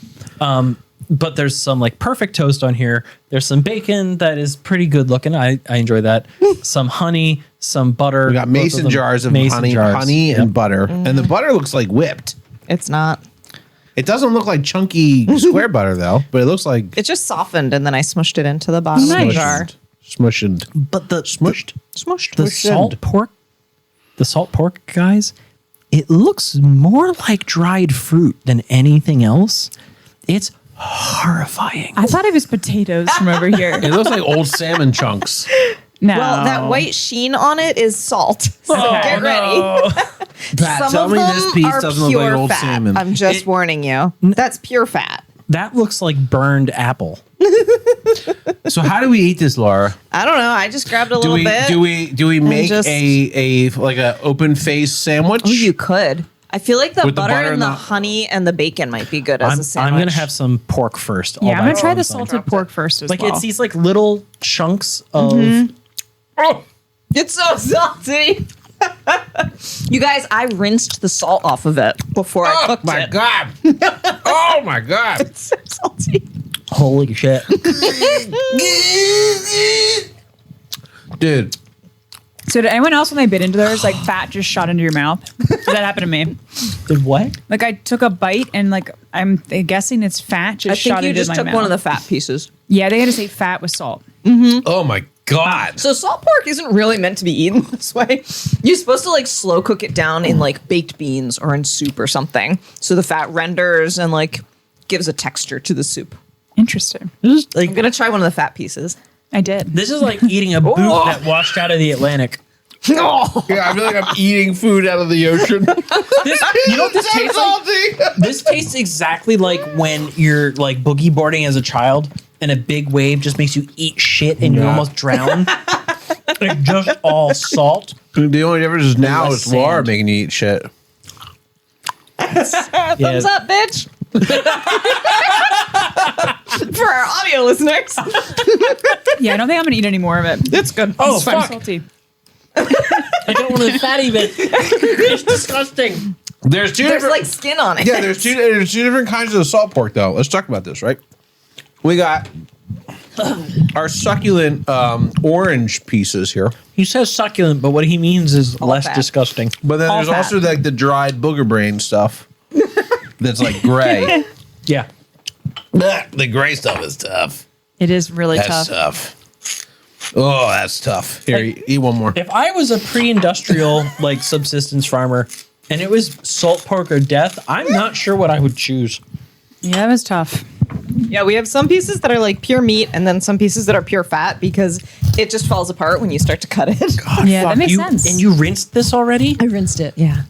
But there's some like perfect toast on here. There's some bacon that is pretty good looking. I enjoy that. Some honey, some butter. We got both mason them. jars of Mason honey, jars. Yep. and butter. And the butter looks like whipped. It's not. It doesn't look like chunky square butter though, but it looks like It just softened and then I smushed it into the bottom of the Nice. jar. smushed. But the Smushed? Smushed. the salt pork, guys, it looks more like dried fruit than anything else. It's horrifying. I thought it was potatoes from over here. It looks like old salmon chunks. No. Well, that white sheen on it is salt. So Oh, get ready. Pat, Some tell of me them this piece are doesn't look pure like old fat. salmon. I'm just warning you. That's pure fat. That looks like burned apple. So how do we eat this, Laura? I don't know. I just grabbed a Do little we bit. do we make just- a like a open face sandwich? Oh, you could. I feel like the With the butter, butter and and the the- honey and the bacon might be good as a sandwich. I'm gonna have some pork first. all yeah, I'm by gonna try the itself. salted pork first as Like well. it's these like little chunks of. Oh, It's so salty. You guys, I rinsed the salt off of it before I oh cooked my it. god! Oh my god! It's so salty. Holy shit! Dude, So did anyone else when they bit into theirs, like fat just shot into your mouth? That happened to me. Did what? Like I took a bite and like I'm guessing it's fat just I shot think you into just my took mouth. one of the fat pieces. Yeah, they had to say fat with salt. oh my god! So salt pork isn't really meant to be eaten this way. You're supposed to like slow cook it down in like baked beans or in soup or something. So the fat renders and like gives a texture to the soup. Interesting. This is like I'm gonna try one of the fat pieces. I did. this is like eating a boot Oh. that washed out of the Atlantic. Oh, Yeah, I feel like I'm eating food out of the ocean. This, you know what this So tastes like? salty. This tastes exactly like when you're like boogie boarding as a child and a big wave just makes you eat shit and you Yeah. almost drown. Like just all salt. The only difference is now Less it's Laura sand. making you eat shit. thumbs up, bitch. For our audio listeners. Yeah, I don't think I'm gonna eat any more of it. It's good. Oh, It's fine. fuck. Salty. I don't want the fatty bit. It's disgusting. There's two There's different like skin on it. Yeah, there's two different kinds of salt pork though. Let's talk about this, right? We got our succulent orange pieces here. He says succulent, but what he means is less fat. disgusting. But then All there's fat. also like the dried booger brain stuff that's like gray. Yeah. The gray stuff is tough. It is really That's tough. Oh, that's tough. Here, eat one more. If I was a pre-industrial like subsistence farmer and it was salt pork or death, I'm not sure what I would choose. Yeah, it was tough. Yeah, we have some pieces that are like pure meat and then some pieces that are pure fat because it just falls apart when you start to cut it. Yeah, that makes You- sense. And you rinsed this already? I rinsed it, yeah.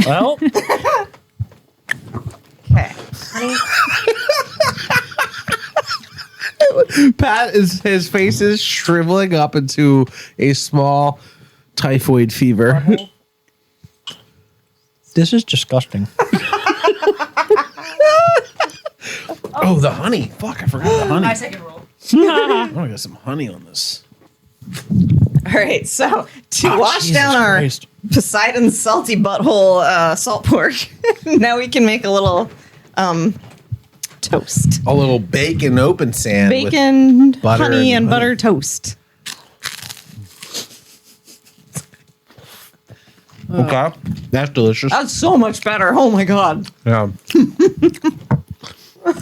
Well, Okay. Pat is his face is shriveling up into a small typhoid fever. this is disgusting. Oh, the honey! Fuck, I forgot the honey. second roll. Oh, I got some honey on this. All right, so to wash Jesus down our Christ. Poseidon's salty butthole salt pork, now we can make a little toast. A little bacon open sand. with- Bacon, butter honey, and and butter honey. toast. Okay, that's delicious. That's so much better. Oh my god. Yeah.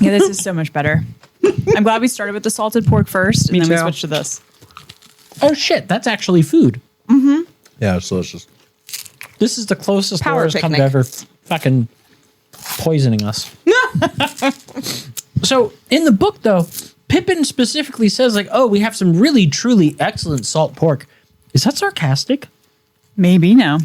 Yeah, this is so much better. I'm glad we started with the salted pork first, and then we too. switched to this. Oh shit, that's actually food. Yeah, it's delicious. This is the closest Power Laura's come to picnic. ever fucking poisoning us. So in the book, though, Pippin specifically says, like, oh, we have some really, truly excellent salt pork. Is that sarcastic? Maybe no.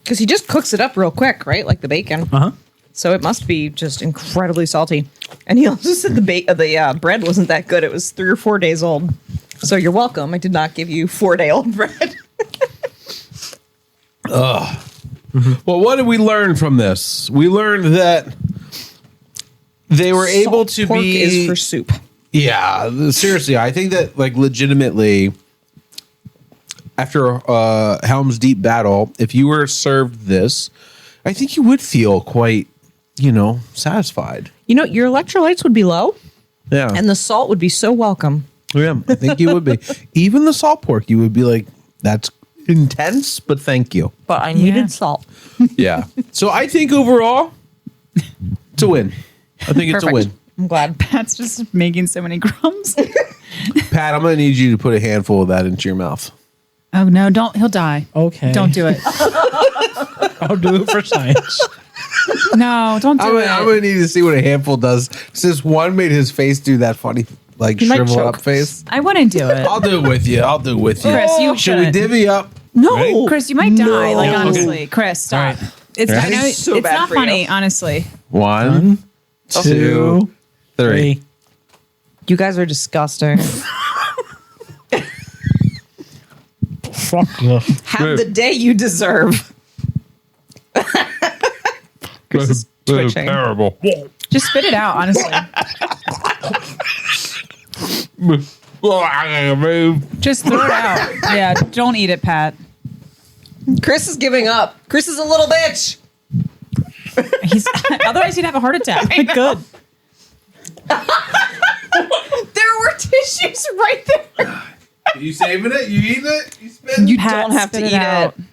Because he just cooks it up real quick, right? Like the bacon. Uh-huh. So it must be just incredibly salty. And he also said the bread wasn't that good. It was 3 or 4 days old. So you're welcome. I did not give you 4-day-old bread. Well, what did we learn from this? We learned that they were able Salt to pork be. is for soup. Yeah, seriously, I think that like legitimately, after Helm's Deep battle, if you were served this, I think you would feel quite, satisfied. You know, your electrolytes would be low Yeah, and the salt would be so welcome. yeah, I think you would be. Even the salt pork, you would be like, that's intense, but thank you. But I needed salt. Yeah. So I think overall, it's a win. I think it's a win. I'm glad. Pat's just making so many crumbs. Pat, I'm gonna need you to put a handful of that into your mouth. Oh no, don't. He'll die. Okay. Don't do it. I'll do it for science. No, don't do it. I'm gonna need to see what a handful does. Since one made his face do that funny, like might shrivel choke. up face. I wouldn't do it. I'll do it with you. I'll do it with you. Chris, you Should we shouldn't. divvy up? No. Right? Chris, you might die. Like No. honestly, Chris, stop. All right. It's I Ready? know So it's bad not for you. funny, honestly. 1, 2, 3. You guys are disgusting. Fuck you. Have the day you deserve. Chris is twitching. Terrible. Just spit it out, honestly. Just throw it out. Yeah, don't eat it, Pat. Chris is giving up. Chris is a little bitch. He's otherwise he'd have a heart attack. Like, good. There were tissues right there. You saving it? You eating it? You spitting? You Pat, don't have to spit eat out. it.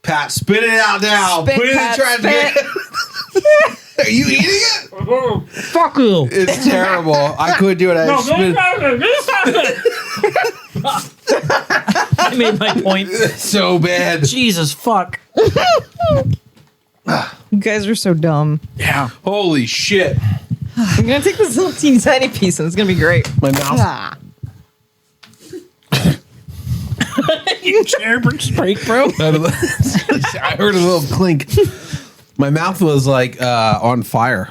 Pat, spit it out now. Spit, Put it Pat, in the trash spit. can. Are you eating it? Fuck you. It's terrible. I couldn't do it. I made my point. So bad. Jesus fuck. You guys are so dumb. Yeah. Holy shit. I'm gonna take this little teeny tiny piece and it's gonna be great. My mouth. Ah. You chair break, bro. I heard a little clink. My mouth was like on fire.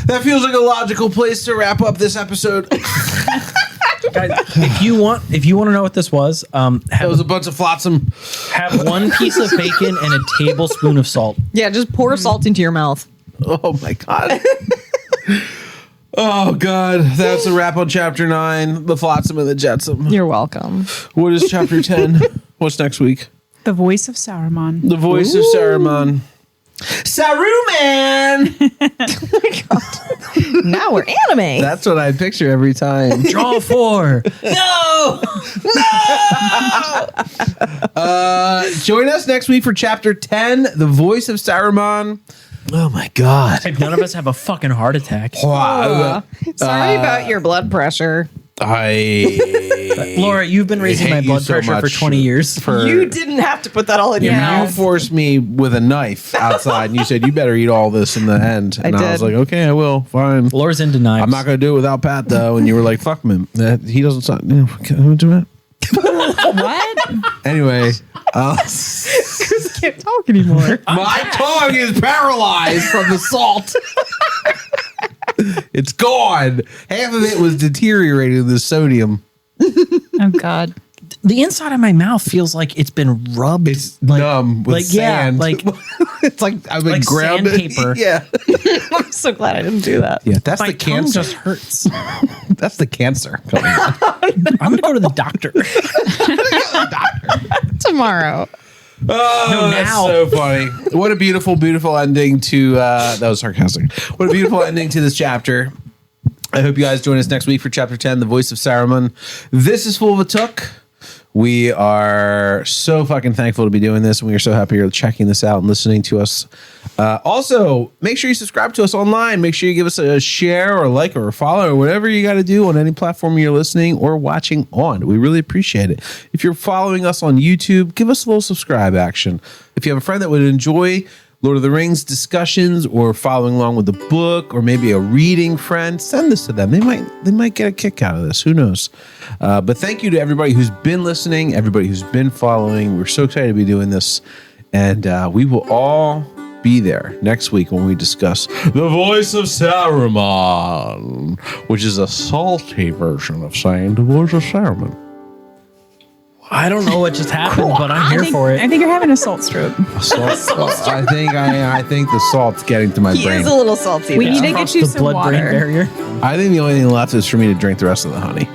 That feels like a logical place to wrap up this episode. Guys, if you want to know what this was, That was a bunch of flotsam. have 1 piece of bacon and a tablespoon of salt. Yeah, just pour salt into your mouth. Oh my god. Oh god. That's a wrap on chapter 9, the Flotsam and the Jetsam. You're welcome. What is chapter 10? What's next week? The voice of Saruman. The voice of Saruman. Saruman! Now we're anime. That's what I picture every time. Draw 4. No! Join us next week for chapter 10, The Voice of Saruman. Oh my God. Like, none of us have a fucking heart attack. Sorry about your blood pressure. Laura, you've been raising hate my you blood so pressure for much 20 years. You didn't have to put that all in your You mouth. forced me with a knife outside, and you said, you better eat all this in the end. And I was did. like, okay, I will. Fine. Laura's into knives. I'm not going to do it without Pat, though. And you were like, fuck him. He doesn't can I do it? What? Anyway, Can't talk anymore. my tongue is paralyzed from the salt. It's gone. Half of it was deteriorated in the sodium. Oh God. The inside of my mouth feels like it's been rubbed. It's numb with sand. It's like I've been like grounded. sandpaper. Yeah. I'm so glad I didn't do that. Yeah, that's My the tongue cancer. just hurts. That's the cancer coming on. I'm going to go to the doctor. Tomorrow. Oh, that's now. so funny. What a beautiful, beautiful ending to that was sarcastic. What a beautiful ending to this chapter. I hope you guys join us next week for chapter 10, The Voice of Saruman. This is Full of a Took. We are so fucking thankful to be doing this, and we are so happy you're checking this out and listening to us. Also, make sure you subscribe to us online. Make sure you give us a share or a like or a follow or whatever you got to do on any platform you're listening or watching on. We really appreciate it. If you're following us on YouTube, give us a little subscribe action. If you have a friend that would enjoy Lord of the Rings discussions or following along with the book or maybe a reading friend, send this to them. They might get a kick out of this. Who knows? But thank you to everybody who's been listening, everybody who's been following. We're so excited to be doing this. And we will all be there next week when we discuss The Voice of Saruman, which is a salty version of saying The Voice of Saruman. I don't know what just happened, but I'm here for I it. think you're having a salt stroke. I think the salt's getting to my He brain. is a little salty. We now. need to get you The some blood-brain water. barrier. I think the only thing left is for me to drink the rest of the honey.